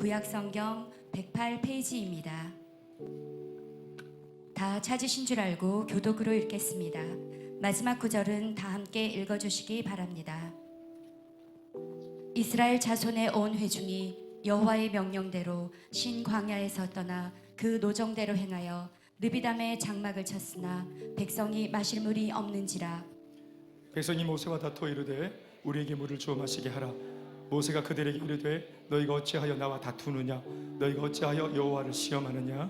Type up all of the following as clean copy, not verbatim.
구약성경 108페이지입니다. 다 찾으신 줄 알고 교독으로 읽겠습니다. 마지막 구절은 다 함께 읽어주시기 바랍니다. 이스라엘 자손의 온 회중이 여호와의 명령대로 신 광야에서 떠나 그 노정대로 행하여 르비담의 장막을 쳤으나 백성이 마실 물이 없는지라. 백성이 모세와 다투어 이르되 우리에게 물을 주어 마시게 하라. 모세가 그들에게 이르되 너희가 어찌하여 나와 다투느냐? 너희가 어찌하여 여호와를 시험하느냐?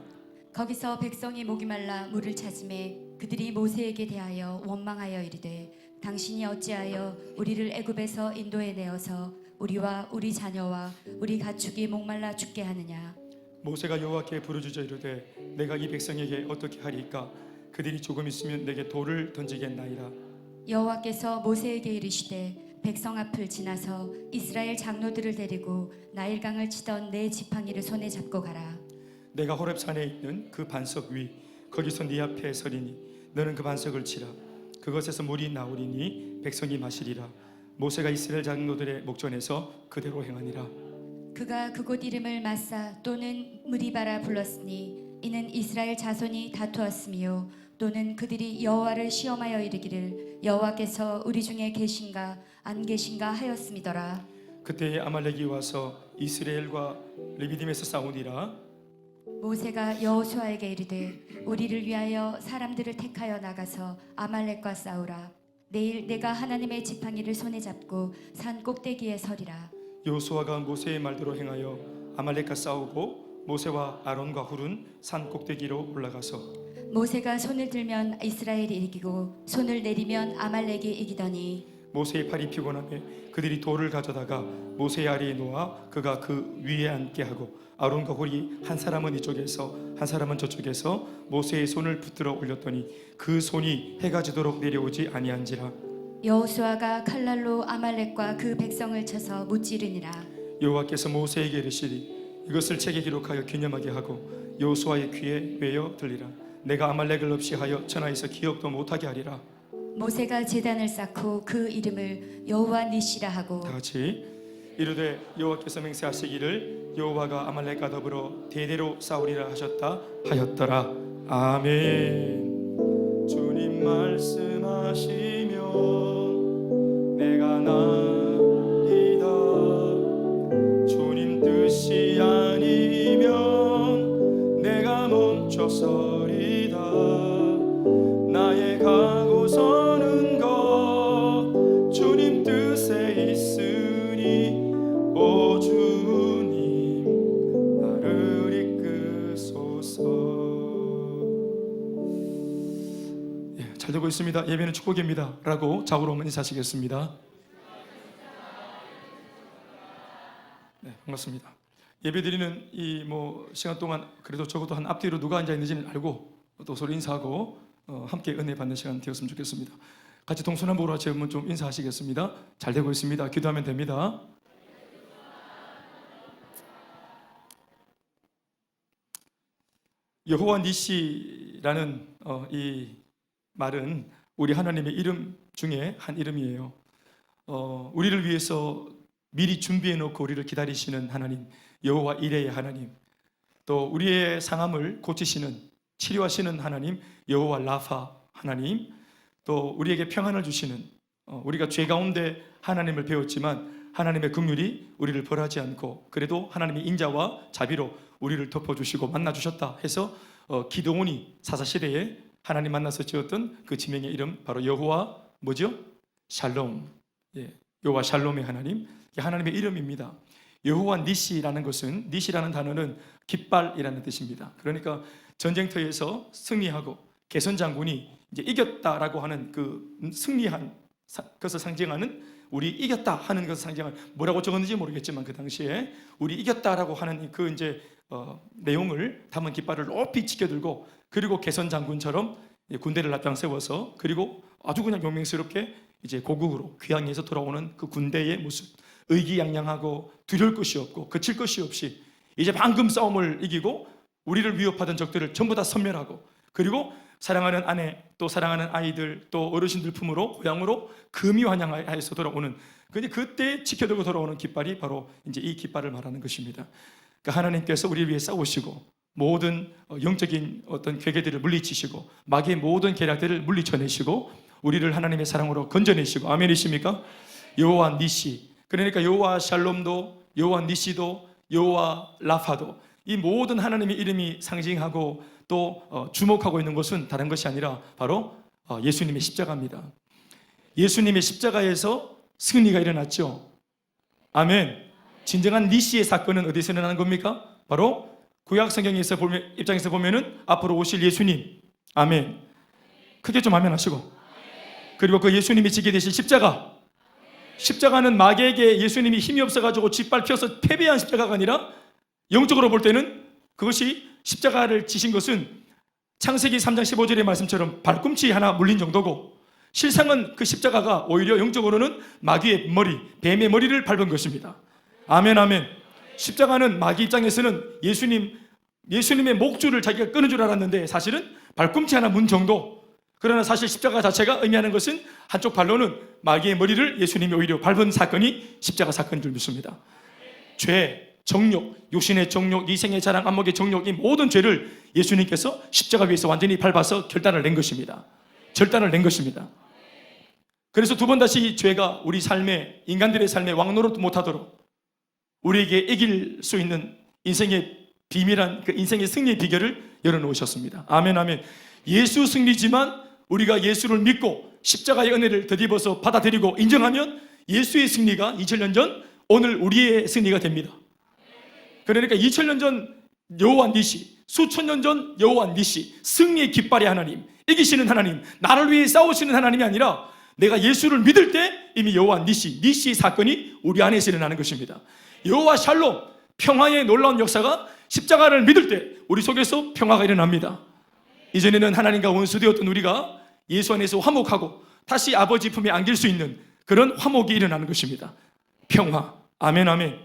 거기서 백성이 목이 말라 물을 찾음에 그들이 모세에게 대하여 원망하여 이르되 당신이 어찌하여 우리를 애굽에서 인도해 내어서 우리와 우리 자녀와 우리 가축이 목말라 죽게 하느냐? 모세가 여호와께 부르짖어 이르되 내가 이 백성에게 어떻게 하리까? 그들이 조금 있으면 내게 돌을 던지겠나이다. 여호와께서 모세에게 이르시되 백성 앞을 지나서 이스라엘 장로들을 데리고 나일강을 치던 네 지팡이를 손에 잡고 가라. 내가 호렙산에 있는 그 반석 위 거기서 네 앞에 서리니 너는 그 반석을 치라. 그것에서 물이 나오리니 백성이 마시리라. 모세가 이스라엘 장로들의 목전에서 그대로 행하니라. 그가 그곳 이름을 마사 또는 무리바라 불렀으니 이는 이스라엘 자손이 다투었으며 또는 그들이 여호와를 시험하여 이르기를 여호와께서 우리 중에 계신가 안 계신가 하였음이더라. 그때에 아말렉이 와서 이스라엘과 르비딤에서 싸우니라. 모세가 여호수아에게 이르되 우리를 위하여 사람들을 택하여 나가서 아말렉과 싸우라. 내일 내가 하나님의 지팡이를 손에 잡고 산 꼭대기에 서리라. 여호수아가 모세의 말대로 행하여 아말렉과 싸우고 모세와 아론과 훌은 산 꼭대기로 올라가서 모세가 손을 들면 이스라엘이 이기고 손을 내리면 아말렉이 이기더니 모세의 팔이 피곤하며 그들이 돌을 가져다가 모세의 아래에 놓아 그가 그 위에 앉게 하고 아론과 훌이 한 사람은 이쪽에서 한 사람은 저쪽에서 모세의 손을 붙들어 올렸더니 그 손이 해가 지도록 내려오지 아니한지라. 여호수아가 칼날로 아말렉과 그 백성을 쳐서 무찌르니라. 여호와께서 모세에게 이르시되 이것을 책에 기록하여 기념하게 하고 여호수아의 귀에 외어 들리라. 내가 아말렉을 없이 하여 천하에서 기억도 못하게 하리라. 모세가 제단을 쌓고 그 이름을 여호와 니시라 하고 다 같이 이르되 여호와께서 맹세하시기를 여호와가 아말렉과 더불어 대대로 싸우리라 하셨다 하였더라. 아멘. 주님 말씀하시면 내가 나이다. 주님 뜻이 아니면 내가 멈춰서리다. 나의 가고 서는 것 주님 뜻에 있으니 오 주님 나를 이끄소서. 잘 되고 있습니다. 예배는 축복입니다 라고 좌우로 한번 인사하시겠습니다. 네, 반갑습니다. 예배 드리는 이 시간 동안 그래도 적어도 한 앞뒤로 누가 앉아 있는지는 알고 또 서로 인사하고 함께 은혜 받는 시간 되었으면 좋겠습니다. 같이 동서남북으로 같이 한번 좀 인사하시겠습니다. 잘 되고 있습니다. 기도하면 됩니다. 여호와 니시라는 이 말은 우리 하나님의 이름 중에 한 이름이에요. 우리를 위해서 미리 준비해 놓고 우리를 기다리시는 하나님, 여호와 이레의 하나님, 또 우리의 상함을 고치시는 치료하시는 하나님, 여호와 라파 하나님, 또 우리에게 평안을 주시는 우리가 죄 가운데 하나님을 배웠지만 하나님의 긍휼이 우리를 벌하지 않고 그래도 하나님의 인자와 자비로 우리를 덮어주시고 만나주셨다 해서 기드온이 사사시대에 하나님 만나서 지었던 그 지명의 이름 바로 여호와 뭐죠? 샬롬. 여호와 샬롬의 하나님, 하나님의 이름입니다. 여호와 니시라는 것은, 니시라는 단어는 깃발이라는 뜻입니다. 그러니까 전쟁터에서 승리하고 개선 장군이 이제 이겼다라고 하는 그 승리한 것을 상징하는, 우리 이겼다 하는 것을 상징하는, 뭐라고 적었는지 모르겠지만 그 당시에 우리 이겼다라고 하는 그 이제 내용을 담은 깃발을 높이 지켜들고, 그리고 개선 장군처럼 군대를 앞장세워서, 그리고 아주 그냥 용맹스럽게 이제 고국으로 귀향해서 돌아오는 그 군대의 모습, 의기양양하고 두려울 것이 없고 그칠 것이 없이 이제 방금 싸움을 이기고 우리를 위협하던 적들을 전부 다 섬멸하고, 그리고 사랑하는 아내, 또 사랑하는 아이들, 또 어르신들 품으로 고향으로 금이 환영하여서 돌아오는, 그때 지켜들고 돌아오는 깃발이 바로 이제 이 깃발을 말하는 것입니다. 그러니까 하나님께서 우리를 위해 싸우시고 모든 영적인 어떤 괴계들을 물리치시고 마귀의 모든 계략들을 물리쳐내시고 우리를 하나님의 사랑으로 건져내시고, 아멘이십니까? 여호와 니시, 그러니까 여호와 샬롬도, 여호와 니시도, 여호와 라파도, 이 모든 하나님의 이름이 상징하고 또 주목하고 있는 것은 다른 것이 아니라 바로 예수님의 십자가입니다. 예수님의 십자가에서 승리가 일어났죠. 아멘. 진정한 니시의 사건은 어디서 일어나는 겁니까? 바로 구약 성경에서 입장에서 보면은 앞으로 오실 예수님. 아멘. 크게 좀 아멘 하시고, 그리고 그 예수님이 지게 되실 십자가, 십자가는 마귀에게 예수님이 힘이 없어가지고 짓밟혀서 패배한 십자가가 아니라 영적으로 볼 때는 그것이 십자가를 지신 것은 창세기 3장 15절의 말씀처럼 발꿈치 하나 물린 정도고, 실상은 그 십자가가 오히려 영적으로는 마귀의 머리, 뱀의 머리를 밟은 것입니다. 아멘, 아멘. 십자가는 마귀 입장에서는 예수님의 목줄을 자기가 끊은 줄 알았는데 사실은 발꿈치 하나 문 정도. 그러나 사실 십자가 자체가 의미하는 것은 한쪽 발로는 마귀의 머리를 예수님이 오히려 밟은 사건이 십자가 사건인 줄 믿습니다. 죄, 정욕, 육신의 정욕, 이생의 자랑, 안목의 정욕, 이 모든 죄를 예수님께서 십자가 위에서 완전히 밟아서 결단을 낸 것입니다. 결단을 낸 것입니다. 그래서 두 번 다시 죄가 우리 삶에, 인간들의 삶에 왕노릇 못하도록 우리에게 이길 수 있는 인생의 비밀한 그 인생의 승리의 비결을 열어놓으셨습니다. 아멘, 아멘. 예수 승리지만 우리가 예수를 믿고 십자가의 은혜를 덧입어서 받아들이고 인정하면 예수의 승리가 2000년 전 오늘 우리의 승리가 됩니다. 그러니까 2000년 전 여호와 니시, 수천 년 전 여호와 니시, 승리의 깃발의 하나님, 이기시는 하나님, 나를 위해 싸우시는 하나님이 아니라 내가 예수를 믿을 때 이미 여호와 니시의 사건이 우리 안에서 일어나는 것입니다. 여호와 샬롬, 평화의 놀라운 역사가 십자가를 믿을 때 우리 속에서 평화가 일어납니다. 이전에는 하나님과 원수되었던 우리가 예수 안에서 화목하고 다시 아버지 품에 안길 수 있는 그런 화목이 일어나는 것입니다. 평화. 아멘, 아멘.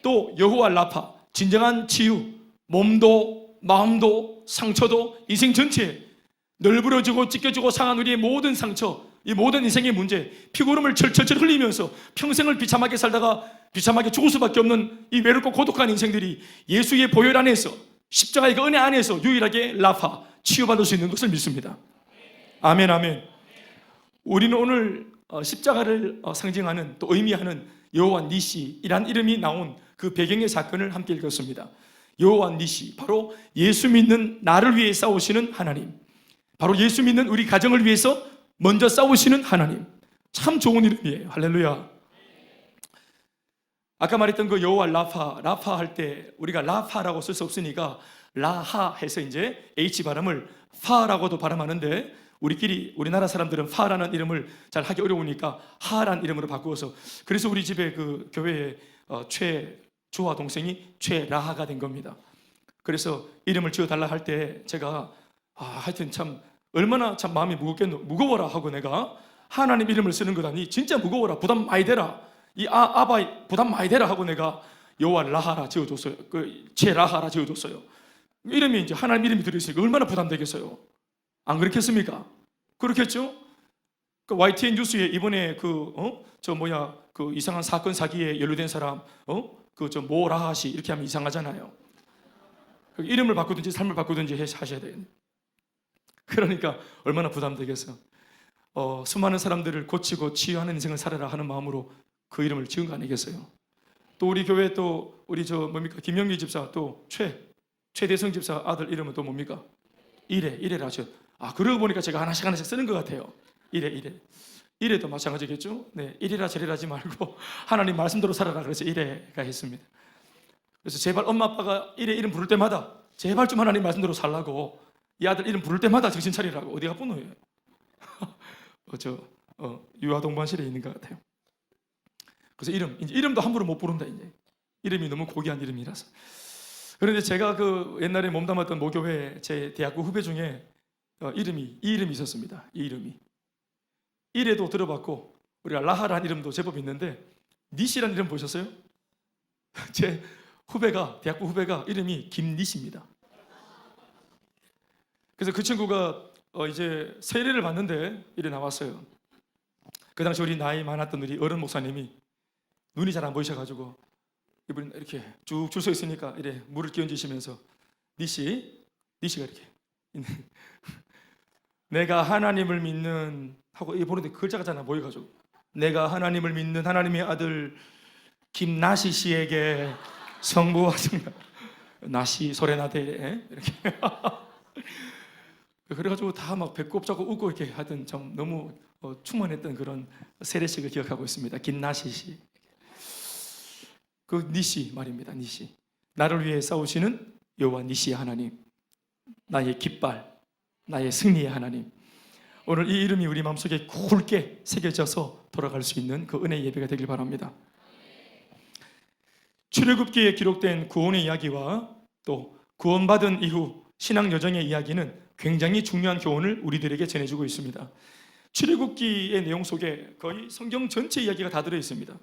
또 여호와 라파, 진정한 치유, 몸도 마음도 상처도 인생 전체에 널브러지고 찢겨지고 상한 우리의 모든 상처, 이 모든 인생의 문제, 피고름을 철철철 흘리면서 평생을 비참하게 살다가 비참하게 죽을 수밖에 없는 이 외롭고 고독한 인생들이 예수의 보혈 안에서, 십자가의 그 은혜 안에서 유일하게 라파, 치유받을 수 있는 것을 믿습니다. 아멘, 아멘. 우리는 오늘 십자가를 상징하는 또 의미하는 여호와 니시이란 이름이 나온 그 배경의 사건을 함께 읽었습니다. 여호와 니시, 바로 예수 믿는 나를 위해 싸우시는 하나님, 바로 예수 믿는 우리 가정을 위해서 먼저 싸우시는 하나님. 참 좋은 이름이에요. 할렐루야. 아까 말했던 그 여호와 라파 할 때 우리가 라파라고 쓸 수 없으니까 라하 해서 이제 H 발음을 파라고도 발음하는데 우리나라 사람들은 파라는 이름을 잘 하기 어려우니까 하란 이름으로 바꾸어서, 그래서 우리 집에 그 교회에 최주화 동생이 최라하가 된 겁니다. 그래서 이름을 지어달라 할 때 제가 하여튼 참 얼마나 참 마음이 무거워라 하고, 내가 하나님 이름을 쓰는 거다니 진짜 무거워라, 부담 많이 되라, 이 아바 부담 많이 되라 하고 내가 여호와 라하라 지어줬어요. 그 최라하라 지어줬어요. 이름이 이제 하나님 이름이 들어있으니까 얼마나 부담되겠어요. 안 그렇겠습니까? 그렇겠죠? 그 YTN 뉴스에 이번에 그 이상한 사건 사기에 연루된 사람 모라하시 이렇게 하면 이상하잖아요. 이름을 바꾸든지 삶을 바꾸든지 하셔야 돼요. 그러니까 얼마나 부담되겠어. 수많은 사람들을 고치고 치유하는 인생을 살아라 하는 마음으로 그 이름을 지은 거 아니겠어요? 또 우리 교회 또 우리 김영미 집사 또 최대성 집사 아들 이름은 또 뭡니까? 이래라죠. 그러고 보니까 제가 하나씩 쓰는 것 같아요. 이래도 마찬가지겠죠? 네, 이래라 저래라 하지 말고 하나님 말씀대로 살아라, 그래서 이래가 했습니다. 그래서 제발 엄마 아빠가 이름 부를 때마다 제발 좀 하나님 말씀대로 살라고, 이 아들 이름 부를 때마다 정신 차리라고. 어디가 분노해요? 유아 동반실에 있는 것 같아요. 그래서 이름도 함부로 못 부른다. 이제 이름이 너무 고귀한 이름이라서. 그런데 제가 그 옛날에 몸담았던 모교회 제 대학교 후배 중에 이 이름이 있었습니다. 이 이름이 이래도 들어봤고, 우리가 라하라는 이름도 제법 있는데 니시라는 이름 보셨어요? 제 대학교 후배가 이름이 김니시입니다. 그래서 그 친구가 이제 세례를 받는데 이래 나왔어요. 그 당시 우리 나이 많았던 우리 어른 목사님이 눈이 잘 안 보이셔가지고 이분이 이렇게 쭉 줄 서 있으니까 이래 물을 끼얹으시면서 니시가 이렇게 내가 하나님을 믿는 하고 이 보는데 글자가 잘 안 보여가지고 내가 하나님을 믿는 하나님의 아들 김나시 씨에게 성부와 성자 나시 소레나데 이렇게 그래가지고 다 막 배꼽 잡고 웃고 이렇게 하던 참 너무 충만했던 그런 세례식을 기억하고 있습니다. 김나시 씨. 그 니시 말입니다. 니시. 나를 위해 싸우시는 여호와 니시 하나님, 나의 깃발, 나의 승리의 하나님. 오늘 이 이름이 우리 마음속에 굵게 새겨져서 돌아갈 수 있는 그 은혜의 예배가 되길 바랍니다. 출애굽기에 기록된 구원의 이야기와 또 구원받은 이후 신앙 여정의 이야기는 굉장히 중요한 교훈을 우리들에게 전해주고 있습니다. 출애굽기의 내용 속에 거의 성경 전체 이야기가 다 들어 있습니다.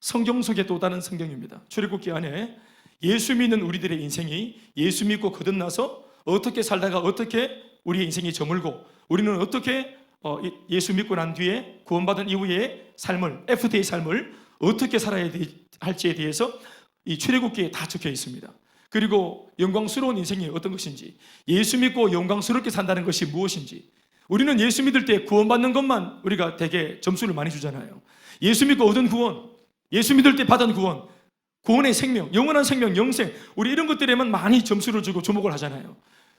성경 속의 또 다른 성경입니다. 출애굽기 안에 예수 믿는 우리들의 인생이 예수 믿고 거듭나서 어떻게 살다가 어떻게 우리의 인생이 저물고 우리는 어떻게 예수 믿고 난 뒤에 구원받은 이후의 삶을 애프터의 삶을 어떻게 살아야 할지에 대해서 이 출애굽기에 다 적혀 있습니다. 그리고 영광스러운 인생이 어떤 것인지, 예수 믿고 영광스럽게 산다는 것이 무엇인지. 우리는 예수 믿을 때 구원받는 것만 우리가 되게 점수를 많이 주잖아요. 예수 믿고 얻은 구원, 예수 믿을 때 받은 구원, 구원의 생명, 영원한 생명, 영생, 우리 이런 것들에만 많이 점수를 주고 주목을 하잖아요.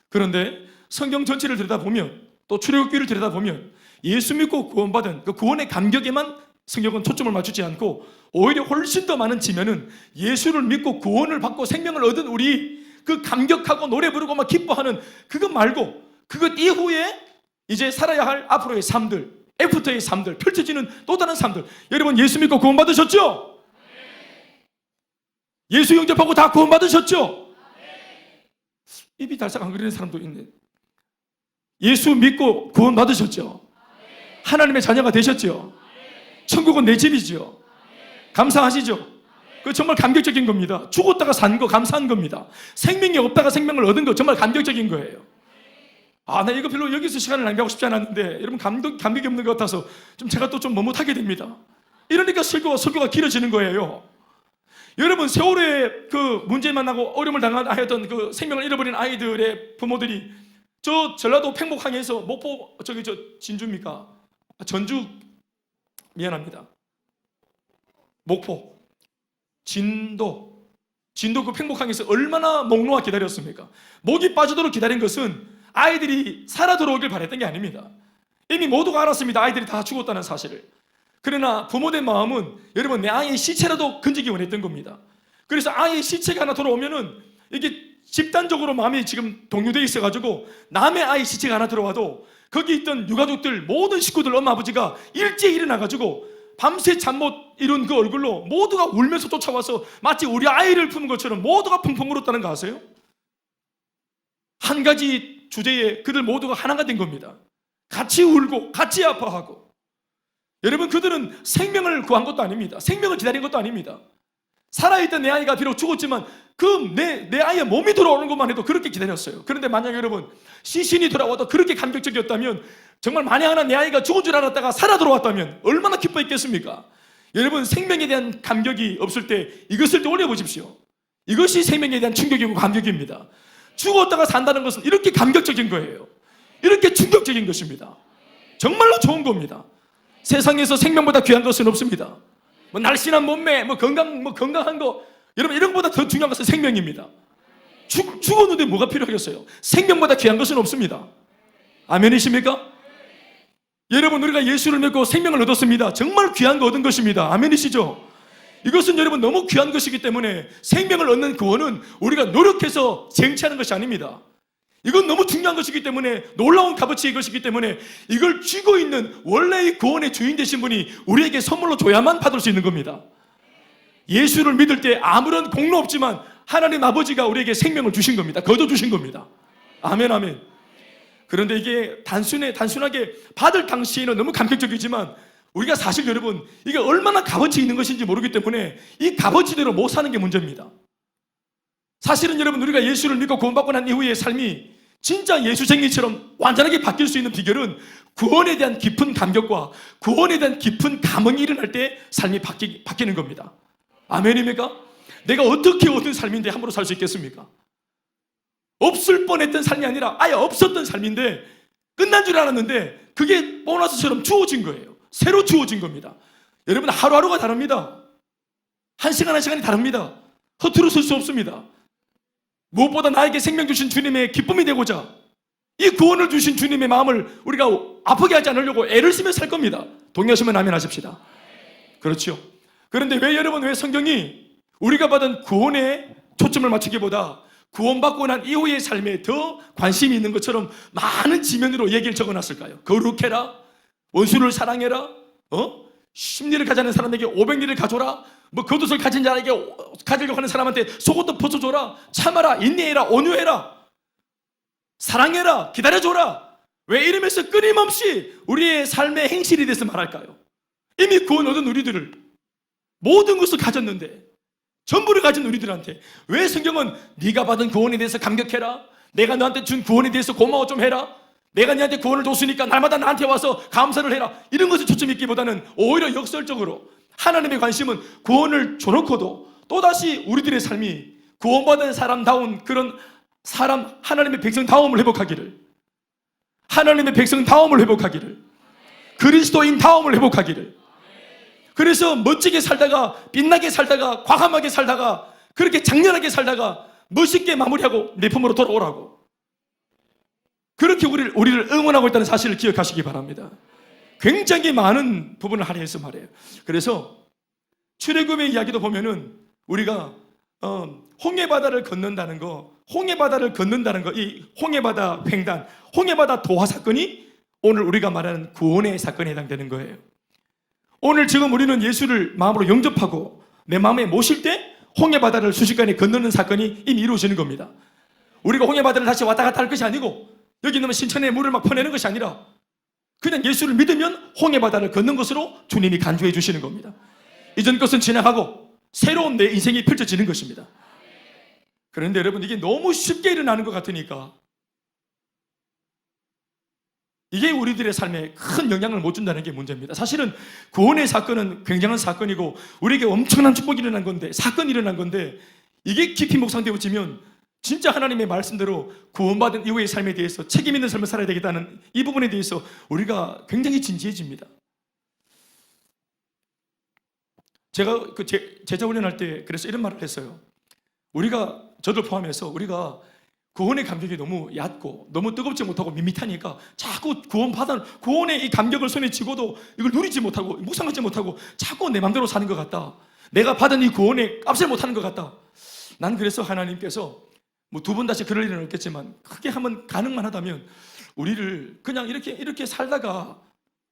그런데 성경 전체를 들여다보면, 또 출애굽기를 들여다보면 예수 믿고 구원받은 그 구원의 감격에만 성경은 초점을 맞추지 않고 오히려 훨씬 더 많은 지면은 예수를 믿고 구원을 받고 생명을 얻은 우리 그 감격하고 노래 부르고 막 기뻐하는 그것 말고 그것 이후에 이제 살아야 할 앞으로의 삶들, 애프터의 삶들, 펼쳐지는 또 다른 삶들. 여러분 예수 믿고 구원받으셨죠? 예수 영접하고 다 구원받으셨죠? 입이 달싹 안 그리는 사람도 있네. 예수 믿고 구원받으셨죠? 하나님의 자녀가 되셨죠? 천국은 내 집이죠. 감사하시죠? 그 정말 감격적인 겁니다. 죽었다가 산 거 감사한 겁니다. 생명이 없다가 생명을 얻은 거 정말 감격적인 거예요. 나 이거 별로 여기서 시간을 낭비하고 싶지 않았는데 여러분 감격이 없는 것 같아서 좀 제가 또 좀 머뭇하게 됩니다. 이러니까 설교가 길어지는 거예요. 여러분 세월호에 그 문제 만나고 어려움을 당하였던 그 생명을 잃어버린 아이들의 부모들이 저 전라도 팽목항에서 목포 진주입니까? 전주 미안합니다. 목포, 진도 그 팽목항에서 얼마나 목 놓아 기다렸습니까? 목이 빠지도록 기다린 것은 아이들이 살아 들어오길 바랬던 게 아닙니다. 이미 모두가 알았습니다. 아이들이 다 죽었다는 사실을. 그러나 부모된 마음은 여러분 내 아이의 시체라도 건지기 원했던 겁니다. 그래서 아이의 시체가 하나 돌아오면은 이게 집단적으로 마음이 지금 동요되어 있어가지고 남의 아이 시체가 하나 들어와도 거기 있던 유가족들 모든 식구들 엄마 아버지가 일제히 일어나가지고 밤새 잠 못 이룬 그 얼굴로 모두가 울면서 쫓아와서 마치 우리 아이를 품은 것처럼 모두가 펑펑 울었다는 거 아세요? 한 가지 주제에 그들 모두가 하나가 된 겁니다. 같이 울고 같이 아파하고. 여러분 그들은 생명을 구한 것도 아닙니다. 생명을 기다린 것도 아닙니다. 살아있던 내 아이가 비록 죽었지만 그 내 아이의 몸이 돌아오는 것만 해도 그렇게 기다렸어요. 그런데 만약 여러분 시신이 돌아와도 그렇게 감격적이었다면 정말 만약 하나 내 아이가 죽은 줄 알았다가 살아 돌아왔다면 얼마나 기뻐했겠습니까? 여러분 생명에 대한 감격이 없을 때 이것을 떠올려 보십시오. 이것이 생명에 대한 충격이고 감격입니다. 죽었다가 산다는 것은 이렇게 감격적인 거예요. 이렇게 충격적인 것입니다. 정말로 좋은 겁니다. 세상에서 생명보다 귀한 것은 없습니다. 뭐 날씬한 몸매, 건강한 거, 여러분 이런 것보다 더 중요한 것은 생명입니다. 죽었는데 뭐가 필요하겠어요? 생명보다 귀한 것은 없습니다. 아멘이십니까? 여러분 우리가 예수를 믿고 생명을 얻었습니다. 정말 귀한 거 얻은 것입니다. 아멘이시죠? 이것은 여러분 너무 귀한 것이기 때문에 생명을 얻는 구원은 우리가 노력해서 쟁취하는 것이 아닙니다. 이건 너무 중요한 것이기 때문에 놀라운 값어치의 것이기 때문에 이걸 쥐고 있는 원래의 구원의 주인 되신 분이 우리에게 선물로 줘야만 받을 수 있는 겁니다. 예수를 믿을 때 아무런 공로 없지만 하나님 아버지가 우리에게 생명을 주신 겁니다. 거둬주신 겁니다. 아멘 아멘. 그런데 이게 단순하게 받을 당시에는 너무 감격적이지만 우리가 사실 여러분 이게 얼마나 값어치 있는 것인지 모르기 때문에 이 값어치대로 못 사는 게 문제입니다. 사실은 여러분 우리가 예수를 믿고 구원받고 난 이후의 삶이 진짜 예수쟁이처럼 완전하게 바뀔 수 있는 비결은 구원에 대한 깊은 감격과 구원에 대한 깊은 감흥이 일어날 때 삶이 바뀌는 겁니다. 아멘입니까? 내가 어떻게 얻은 삶인데 함부로 살 수 있겠습니까? 없을 뻔했던 삶이 아니라 아예 없었던 삶인데 끝난 줄 알았는데 그게 보너스처럼 주어진 거예요. 새로 주어진 겁니다. 여러분, 하루하루가 다릅니다. 한 시간 한 시간이 다릅니다. 허투루 쓸 수 없습니다. 무엇보다 나에게 생명 주신 주님의 기쁨이 되고자 이 구원을 주신 주님의 마음을 우리가 아프게 하지 않으려고 애를 쓰며 살 겁니다. 동의하시면 아멘 하십시다. 그렇죠. 그런데 왜 성경이 우리가 받은 구원에 초점을 맞추기보다 구원받고 난 이후의 삶에 더 관심이 있는 것처럼 많은 지면으로 얘기를 적어놨을까요? 거룩해라, 원수를 사랑해라, 십리를 가지는 사람에게 500리를 가져라, 겉옷을 가진 자에게 가지려고 하는 사람한테 속옷도 벗어줘라, 참아라, 인내해라, 온유해라, 사랑해라, 기다려줘라. 왜 이러면서 끊임없이 우리의 삶의 행실이 돼서 말할까요? 이미 구원 얻은 우리들을 모든 것을 가졌는데, 전부를 가진 우리들한테 왜 성경은 네가 받은 구원에 대해서 감격해라, 내가 너한테 준 구원에 대해서 고마워 좀 해라, 내가 너한테 구원을 줬으니까 날마다 나한테 와서 감사를 해라, 이런 것을 초점 있기보다는 오히려 역설적으로 하나님의 관심은 구원을 줘놓고도 또다시 우리들의 삶이 구원받은 사람다운 그런 사람, 하나님의 백성다움을 회복하기를, 하나님의 백성다움을 회복하기를, 그리스도인다움을 회복하기를. 그래서 멋지게 살다가, 빛나게 살다가, 과감하게 살다가, 그렇게 장렬하게 살다가 멋있게 마무리하고 내 품으로 돌아오라고, 그렇게 우리를 응원하고 있다는 사실을 기억하시기 바랍니다. 굉장히 많은 부분을 할애해서 말해요. 그래서 출애굽의 이야기도 보면은 우리가 홍해바다를 건넌다는 거, 이 홍해바다 횡단, 홍해바다 도하 사건이 오늘 우리가 말하는 구원의 사건에 해당되는 거예요. 오늘 지금 우리는 예수를 마음으로 영접하고 내 마음에 모실 때 홍해바다를 순식간에 건너는 사건이 이미 이루어지는 겁니다. 우리가 홍해바다를 다시 왔다 갔다 할 것이 아니고, 여기 있는 신천의 물을 막 퍼내는 것이 아니라 그냥 예수를 믿으면 홍해바다를 걷는 것으로 주님이 간주해 주시는 겁니다. 이전 것은 지나가고 새로운 내 인생이 펼쳐지는 것입니다. 그런데 여러분, 이게 너무 쉽게 일어나는 것 같으니까 이게 우리들의 삶에 큰 영향을 못 준다는 게 문제입니다. 사실은 구원의 사건은 굉장한 사건이고 우리에게 엄청난 축복이 일어난 건데, 사건이 일어난 건데, 이게 깊이 묵상되어지면 진짜 하나님의 말씀대로 구원받은 이후의 삶에 대해서 책임 있는 삶을 살아야 되겠다는 이 부분에 대해서 우리가 굉장히 진지해집니다. 제가 제자 훈련할 때 그래서 이런 말을 했어요. 우리가, 저를 포함해서 우리가 구원의 감격이 너무 얕고 너무 뜨겁지 못하고 밋밋하니까 자꾸 구원의 이 감격을 손에 쥐고도 이걸 누리지 못하고 묵상하지 못하고 자꾸 내 맘대로 사는 것 같다. 내가 받은 이 구원에 값을 못하는 것 같다. 난 그래서 하나님께서 두 번 다시 그럴 일은 없겠지만 크게 한번 가능만 하다면 우리를 그냥 이렇게 살다가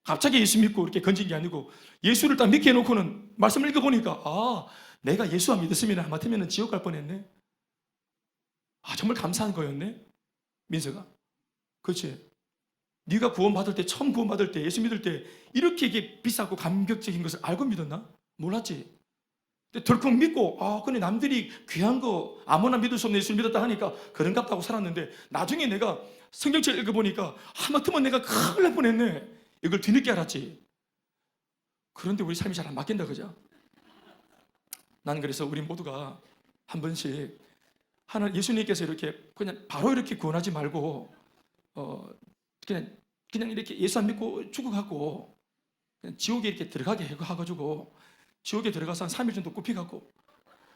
갑자기 예수 믿고 이렇게 건진 게 아니고, 예수를 딱 믿게 해놓고는 말씀을 읽어보니까 내가 예수 안 믿었으면 하마터면 지옥 갈 뻔했네. 정말 감사한 거였네, 민서가. 그렇지? 네가 구원받을 때, 처음 구원받을 때, 예수 믿을 때 이렇게 이게 비싸고 감격적인 것을 알고 믿었나? 몰랐지. 근데 덜컥 믿고 근데 남들이 귀한 거 아무나 믿을 수 없는 예수를 믿었다 하니까 그런갑다고 살았는데, 나중에 내가 성경책을 읽어보니까 하마터면 내가 큰일 날 뻔했네. 이걸 뒤늦게 알았지. 그런데 우리 삶이 잘 안 바뀐다, 그죠? 나는 그래서 우리 모두가 한 번씩 예수님께서 이렇게 그냥 바로 이렇게 구원하지 말고 그냥 이렇게 예수 안 믿고 죽어가고 그냥 지옥에 이렇게 들어가게 해가지고, 지옥에 들어가서 한 3일 정도 굽혀갖고,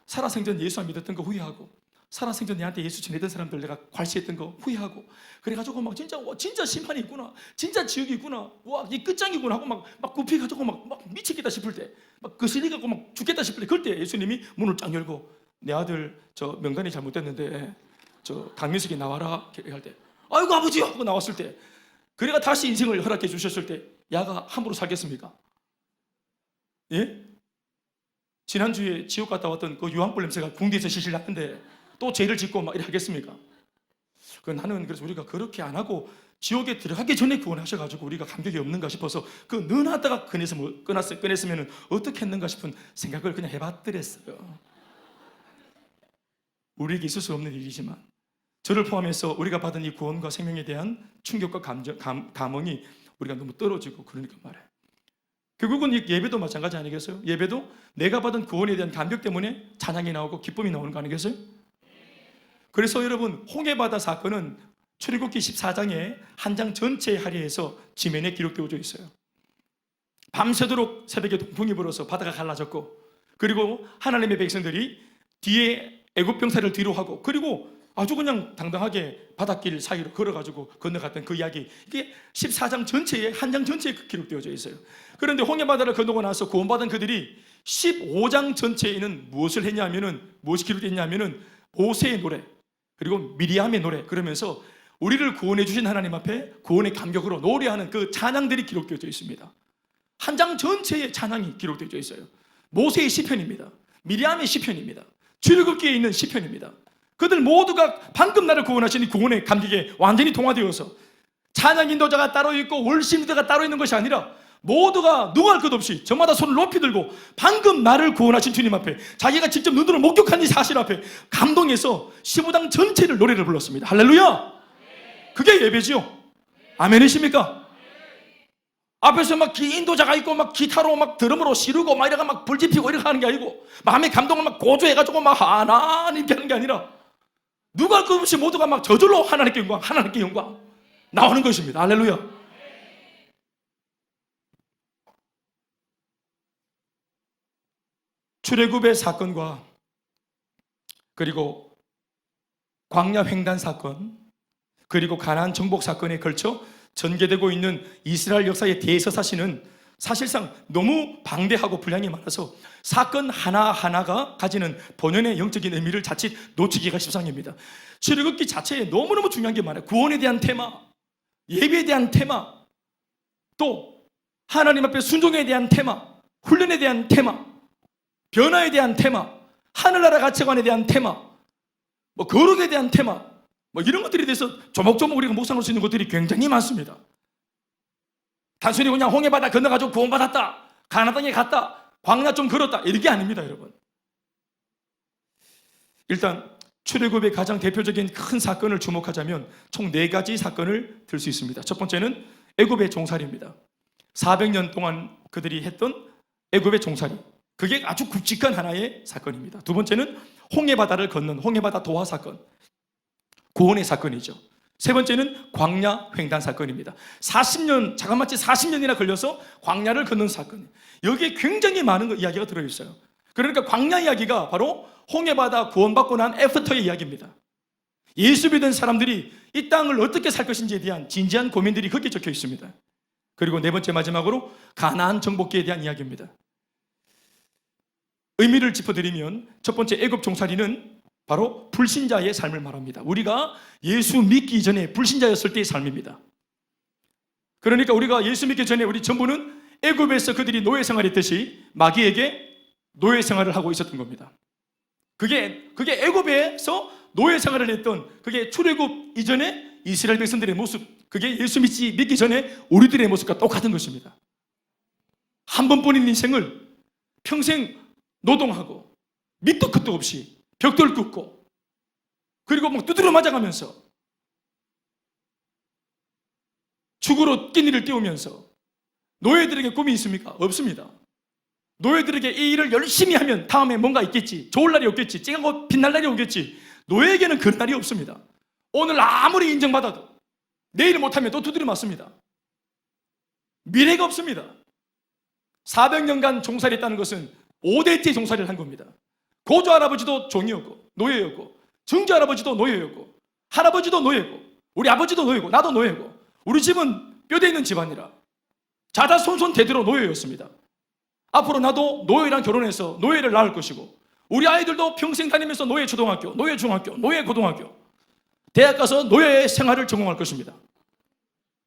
살아생전 예수 안 믿었던 거 후회하고, 살아생전 내한테 예수 전했던 사람들 내가 괄시했던 거 후회하고, 그래가지고 막 진짜 심판이 있구나, 진짜 지옥이 있구나, 이 끝장이구나 하고 막 굽혀가지고 막 미치겠다 싶을 때, 막 거슬리갖고 막 죽겠다 싶을 때, 그럴 때 예수님이 문을 쫙 열고, 내 아들 저 명단이 잘못됐는데 저 강민석이 나와라 할 때, 아이고 아버지 하고 나왔을 때, 그래가 다시 인생을 허락해 주셨을 때 야가 함부로 살겠습니까? 예? 지난주에 지옥 갔다 왔던 그 유황불 냄새가 궁디에서 실실 났는데 또 죄를 짓고 막 이렇게 하겠습니까? 나는 그래서 우리가 그렇게 안 하고 지옥에 들어가기 전에 구원하셔가지고 우리가 감격이 없는가 싶어서 그 너나다가 꺼냈으면 어떻게 했는가 싶은 생각을 그냥 해봤더랬어요. 우리에게 있을 수 없는 일이지만 저를 포함해서 우리가 받은 이 구원과 생명에 대한 충격과 감흥이 우리가 너무 떨어지고 그러니까 말이에요. 결국은 이 예배도 마찬가지 아니겠어요? 예배도 내가 받은 구원에 대한 감격 때문에 찬양이 나오고 기쁨이 나오는 거 아니겠어요? 그래서 여러분, 홍해바다 사건은 출애굽기 14장에 한 장 전체에 할애해서 지면에 기록되어져 있어요. 밤새도록 새벽에 동풍이 불어서 바다가 갈라졌고, 그리고 하나님의 백성들이 뒤에 애굽 병사를 뒤로 하고, 그리고 아주 그냥 당당하게 바닷길 사이로 걸어가지고 건너갔던 그 이야기, 이게 14장 전체에, 한 장 전체에 기록되어져 있어요. 그런데 홍해바다를 건너고 나서 구원받은 그들이 15장 전체에는 무엇을 했냐면은, 무엇이 기록됐냐면은 모세의 노래, 그리고 미리암의 노래, 그러면서 우리를 구원해 주신 하나님 앞에 구원의 감격으로 노래하는 그 찬양들이 기록되어져 있습니다. 한 장 전체에 찬양이 기록되어져 있어요. 모세의 시편입니다. 미리암의 시편입니다. 출애굽기에 있는 시편입니다. 그들 모두가 방금 나를 구원하신 이 구원의 감격에 완전히 동화되어서 찬양 인도자가 따로 있고 월심 리더가 따로 있는 것이 아니라 모두가 누구 할 것 없이 저마다 손을 높이 들고 방금 나를 구원하신 주님 앞에, 자기가 직접 눈으로 목격한 이 사실 앞에 감동해서 15장 전체를 노래를 불렀습니다. 할렐루야! 그게 예배지요. 아멘이십니까? 앞에서 막 인도자가 있고 막 기타로 막 드럼으로 시르고 막 이래가 막 불지피고 이렇게 하는 게 아니고, 마음의 감동을 막 고조해가지고 막 하나님께 하는 게 아니라 누가 할 것 없이 모두가 막 저절로 하나님께 영광, 하나님께 영광 나오는 것입니다. 할렐루야. 출애굽의 사건과 그리고 광야 횡단 사건, 그리고 가나안 정복 사건에 걸쳐 전개되고 있는 이스라엘 역사의 대서사시는 사실상 너무 방대하고 분량이 많아서 사건 하나하나가 가지는 본연의 영적인 의미를 자칫 놓치기가 십상입니다. 출애굽기 자체에 너무너무 중요한 게 많아요. 구원에 대한 테마, 예배에 대한 테마, 또 하나님 앞에 순종에 대한 테마, 훈련에 대한 테마, 변화에 대한 테마, 하늘나라 가치관에 대한 테마, 뭐 거룩에 대한 테마, 뭐 이런 것들에 대해서 조목조목 우리가 묵상할 수 있는 것들이 굉장히 많습니다. 단순히 그냥 홍해바다 건너가지고 구원받았다, 가나안 땅에 갔다, 광야 좀 걸었다, 이런 게 아닙니다, 여러분. 일단 출애굽의 가장 대표적인 큰 사건을 주목하자면 총 4가지 사건을 들 수 있습니다. 첫 번째는 애굽의 종살이입니다. 400년 동안 그들이 했던 애굽의 종살이, 그게 아주 굵직한 하나의 사건입니다. 두 번째는 홍해바다를 건넌 홍해바다 도하 사건, 구원의 사건이죠. 세 번째는 광야 횡단 사건입니다. 40년, 자그마치 40년이나 걸려서 광야를 건넌 사건. 여기에 굉장히 많은 이야기가 들어있어요. 그러니까 광야 이야기가 바로 홍해바다 구원받고 난 애프터의 이야기입니다. 예수 믿은 사람들이 이 땅을 어떻게 살 것인지에 대한 진지한 고민들이 거기에 적혀 있습니다. 그리고 네 번째 마지막으로 가나안 정복기에 대한 이야기입니다. 의미를 짚어드리면 첫 번째 애굽 종살이는 바로 불신자의 삶을 말합니다. 우리가 예수 믿기 전에 불신자였을 때의 삶입니다. 그러니까 우리가 예수 믿기 전에 우리 전부는 애굽에서 그들이 노예 생활했듯이 마귀에게 노예 생활을 하고 있었던 겁니다. 그게 애굽에서 노예 생활을 했던, 그게 출애굽 이전에 이스라엘 백성들의 모습, 그게 예수 믿기 전에 우리들의 모습과 똑같은 것입니다. 한 번뿐인 인생을 평생 노동하고 밑도 끝도 없이 벽돌 긋고, 그리고 막 두드려 맞아가면서 죽으로 끼니를 띄우면서, 노예들에게 꿈이 있습니까? 없습니다. 노예들에게 이 일을 열심히 하면 다음에 뭔가 있겠지, 좋을 날이 없겠지, 쨍하고 빛날 날이 오겠지. 노예에게는 그런 날이 없습니다. 오늘 아무리 인정받아도 내일 못하면 또 두드려 맞습니다. 미래가 없습니다. 400년간 종살이했다는 것은 5대째 종살이를 한 겁니다. 고조 할아버지도 종이었고 노예였고, 증조 할아버지도 노예였고, 할아버지도 노예고, 우리 아버지도 노예고, 나도 노예고, 우리 집은 뼈대 있는 집안이라 자자손손 대대로 노예였습니다. 앞으로 나도 노예랑 결혼해서 노예를 낳을 것이고, 우리 아이들도 평생 다니면서 노예 초등학교, 노예 중학교, 노예 고등학교, 대학 가서 노예 생활을 전공할 것입니다.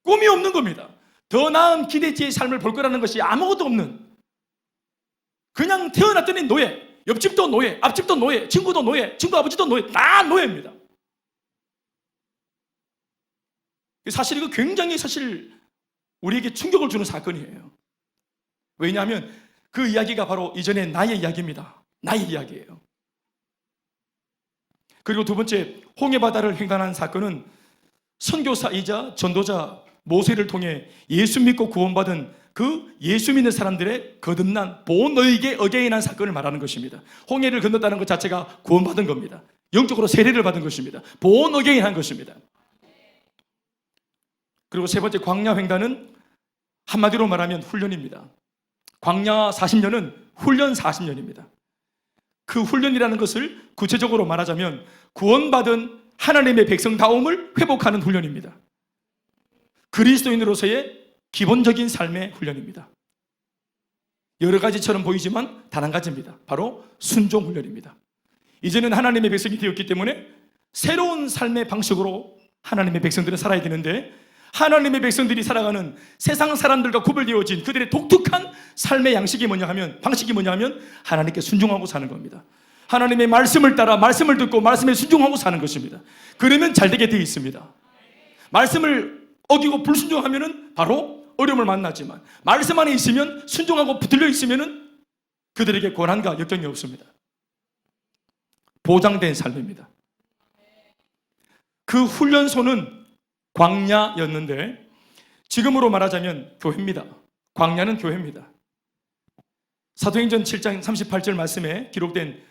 꿈이 없는 겁니다. 더 나은 기대치의 삶을 볼 거라는 것이 아무것도 없는, 그냥 태어났더니 노예, 옆집도 노예, 앞집도 노예, 친구도 노예, 친구 아버지도 노예, 다 노예입니다. 사실 이거 굉장히 우리에게 충격을 주는 사건이에요. 왜냐하면 그 이야기가 바로 이전에 나의 이야기입니다. 나의 이야기예요. 그리고 두 번째, 홍해바다를 횡단한 사건은 선교사이자 전도자 모세를 통해 예수 믿고 구원받은 그 예수 믿는 사람들의 거듭난 본 어게인한 사건을 말하는 것입니다. 홍해를 건넜다는 것 자체가 구원받은 겁니다. 영적으로 세례를 받은 것입니다. 본 어게인한 것입니다. 그리고 세 번째, 광야 횡단은 한마디로 말하면 훈련입니다. 광야 40년은 훈련 40년입니다. 그 훈련이라는 것을 구체적으로 말하자면 구원받은 하나님의 백성다움을 회복하는 훈련입니다. 그리스도인으로서의 기본적인 삶의 훈련입니다. 여러 가지처럼 보이지만 단 한 가지입니다. 바로 순종 훈련입니다. 이제는 하나님의 백성이 되었기 때문에 새로운 삶의 방식으로 하나님의 백성들은 살아야 되는데, 하나님의 백성들이 살아가는 세상 사람들과 구별되어진 그들의 독특한 삶의 방식이 뭐냐 하면 하나님께 순종하고 사는 겁니다. 하나님의 말씀을 따라 말씀을 듣고 말씀에 순종하고 사는 것입니다. 그러면 잘 되게 되어 있습니다. 말씀을 어기고 불순종하면 바로 어려움을 만나지만, 말씀 안에 있으면, 순종하고 붙들려 있으면 그들에게 고난과 역경이 없습니다. 보장된 삶입니다. 그 훈련소는 광야였는데 지금으로 말하자면 교회입니다. 광야는 교회입니다. 사도행전 7장 38절 말씀에 기록된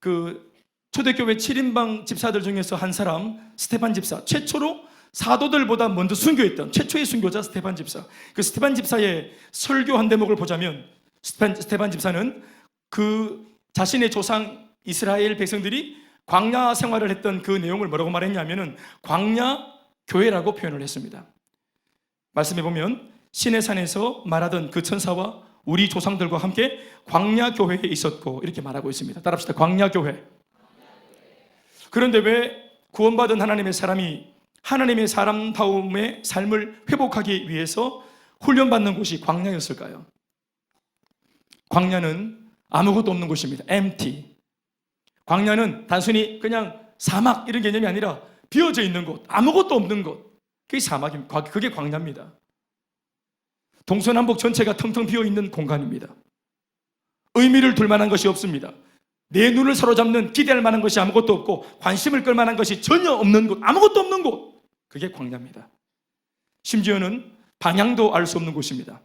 그 초대교회 7인방 집사들 중에서 한 사람, 스테반 집사, 최초로 사도들보다 먼저 순교했던 최초의 순교자 스테반 집사. 그 스테반 집사의 설교 한 대목을 보자면, 스테반 집사는 그 자신의 조상 이스라엘 백성들이 광야 생활을 했던 그 내용을 뭐라고 말했냐면은 광야 교회라고 표현을 했습니다. 말씀해 보면 시내산에서 말하던 그 천사와 우리 조상들과 함께 광야 교회에 있었고, 이렇게 말하고 있습니다. 따라합시다. 광야 교회. 그런데 왜 구원받은 하나님의 사람이 하나님의 사람다움의 삶을 회복하기 위해서 훈련받는 곳이 광야였을까요? 광야는 아무것도 없는 곳입니다. empty. 광야는 단순히 그냥 사막 이런 개념이 아니라 비어져 있는 곳, 아무것도 없는 곳, 그게 사막입니다. 그게 광야입니다. 동서남북 전체가 텅텅 비어있는 공간입니다. 의미를 둘 만한 것이 없습니다. 내 눈을 사로잡는 기대할 만한 것이 아무것도 없고 관심을 끌 만한 것이 전혀 없는 곳, 아무것도 없는 곳, 그게 광야입니다. 심지어는 방향도 알 수 없는 곳입니다.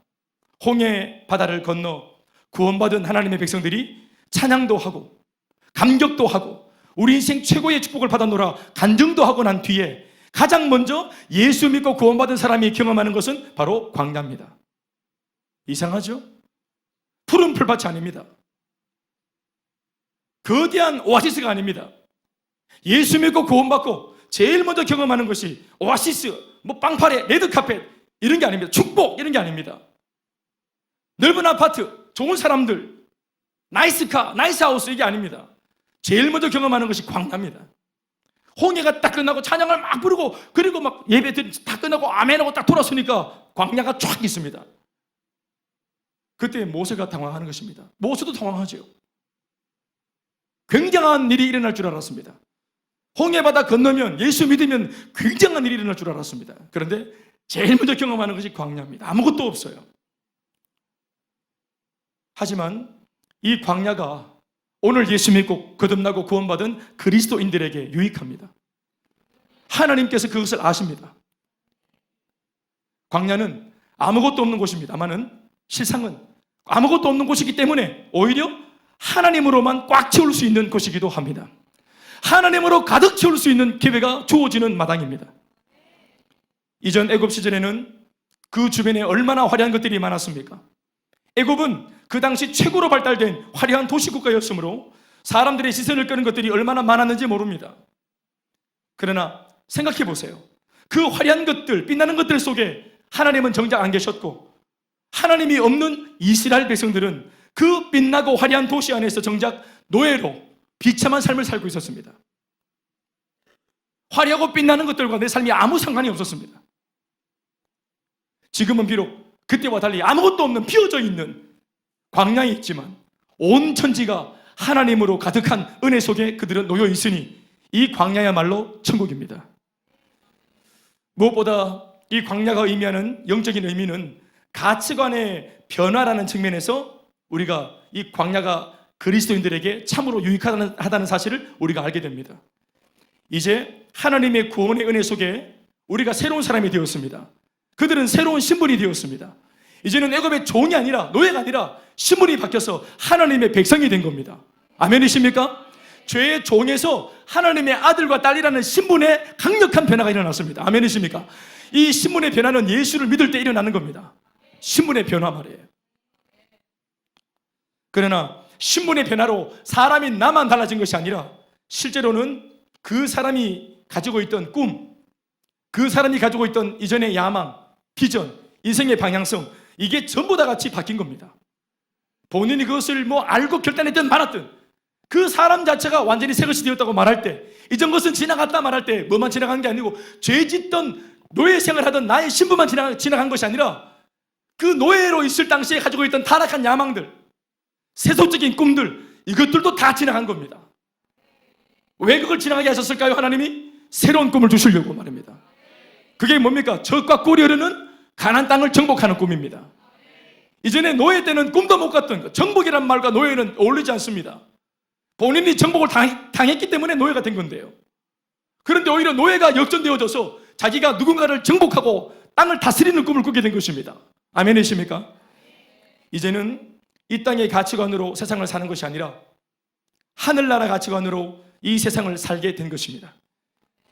홍해 바다를 건너 구원받은 하나님의 백성들이 찬양도 하고 감격도 하고 우리 인생 최고의 축복을 받아노라 간증도 하고 난 뒤에 가장 먼저 예수 믿고 구원받은 사람이 경험하는 것은 바로 광야입니다. 이상하죠? 푸른 풀밭이 아닙니다. 거대한 오아시스가 아닙니다. 예수 믿고 구원받고 제일 먼저 경험하는 것이 오아시스, 뭐 빵파레, 레드카펫 이런 게 아닙니다. 축복 이런 게 아닙니다. 넓은 아파트, 좋은 사람들, 나이스 카, 나이스 하우스 이게 아닙니다. 제일 먼저 경험하는 것이 광야입니다. 홍해가 딱 끝나고 찬양을 막 부르고 그리고 막 예배 다 끝나고 아멘하고 딱 돌아서니까 광야가 쫙 있습니다. 그때 모세가 당황하는 것입니다. 모세도 당황하죠. 굉장한 일이 일어날 줄 알았습니다. 홍해바다 건너면 예수 믿으면 굉장한 일이 일어날 줄 알았습니다. 그런데 제일 먼저 경험하는 것이 광야입니다. 아무것도 없어요. 하지만 이 광야가 오늘 예수 믿고 거듭나고 구원받은 그리스도인들에게 유익합니다. 하나님께서 그것을 아십니다. 광야는 아무것도 없는 곳입니다만은 실상은 아무것도 없는 곳이기 때문에 오히려 하나님으로만 꽉 채울 수 있는 곳이기도 합니다. 하나님으로 가득 채울 수 있는 기회가 주어지는 마당입니다. 이전 애굽 시절에는 그 주변에 얼마나 화려한 것들이 많았습니까? 애굽은 그 당시 최고로 발달된 화려한 도시국가였으므로 사람들의 시선을 끄는 것들이 얼마나 많았는지 모릅니다. 그러나 생각해 보세요. 그 화려한 것들, 빛나는 것들 속에 하나님은 정작 안 계셨고 하나님이 없는 이스라엘 백성들은 그 빛나고 화려한 도시 안에서 정작 노예로 비참한 삶을 살고 있었습니다. 화려하고 빛나는 것들과 내 삶이 아무 상관이 없었습니다. 지금은 비록 그때와 달리 아무것도 없는 비어져 있는 광야에 있지만 온 천지가 하나님으로 가득한 은혜 속에 그들은 놓여 있으니 이 광야야말로 천국입니다. 무엇보다 이 광야가 의미하는 영적인 의미는 가치관의 변화라는 측면에서 우리가 이 광야가 그리스도인들에게 참으로 유익하다는 사실을 우리가 알게 됩니다. 이제 하나님의 구원의 은혜 속에 우리가 새로운 사람이 되었습니다. 그들은 새로운 신분이 되었습니다. 이제는 애굽의 종이 아니라, 노예가 아니라 신분이 바뀌어서 하나님의 백성이 된 겁니다. 아멘이십니까? 죄의 종에서 하나님의 아들과 딸이라는 신분의 강력한 변화가 일어났습니다. 아멘이십니까? 이 신분의 변화는 예수를 믿을 때 일어나는 겁니다. 신분의 변화 말이에요. 그러나 신분의 변화로 사람이 나만 달라진 것이 아니라 실제로는 그 사람이 가지고 있던 꿈, 그 사람이 가지고 있던 이전의 야망, 비전, 인생의 방향성, 이게 전부 다 같이 바뀐 겁니다. 본인이 그것을 알고 결단했든 말았든 그 사람 자체가 완전히 새 것이 되었다고 말할 때, 이전 것은 지나갔다 말할 때 뭐만 지나간 게 아니고 죄 짓던 노예 생활하던 나의 신분만 지나간 것이 아니라 그 노예로 있을 당시에 가지고 있던 타락한 야망들, 세속적인 꿈들, 이것들도 다 지나간 겁니다. 왜 그걸 지나가게 하셨을까요? 하나님이 새로운 꿈을 주시려고 말입니다. 그게 뭡니까? 적과 꿀이 흐르는 가나안 땅을 정복하는 꿈입니다. 이전에 노예 때는 꿈도 못 갔던 것, 정복이란 말과 노예는 어울리지 않습니다. 본인이 정복을 당했기 때문에 노예가 된 건데요. 그런데 오히려 노예가 역전되어져서 자기가 누군가를 정복하고 땅을 다스리는 꿈을 꾸게 된 것입니다. 아멘이십니까? 이제는 이 땅의 가치관으로 세상을 사는 것이 아니라 하늘나라 가치관으로 이 세상을 살게 된 것입니다.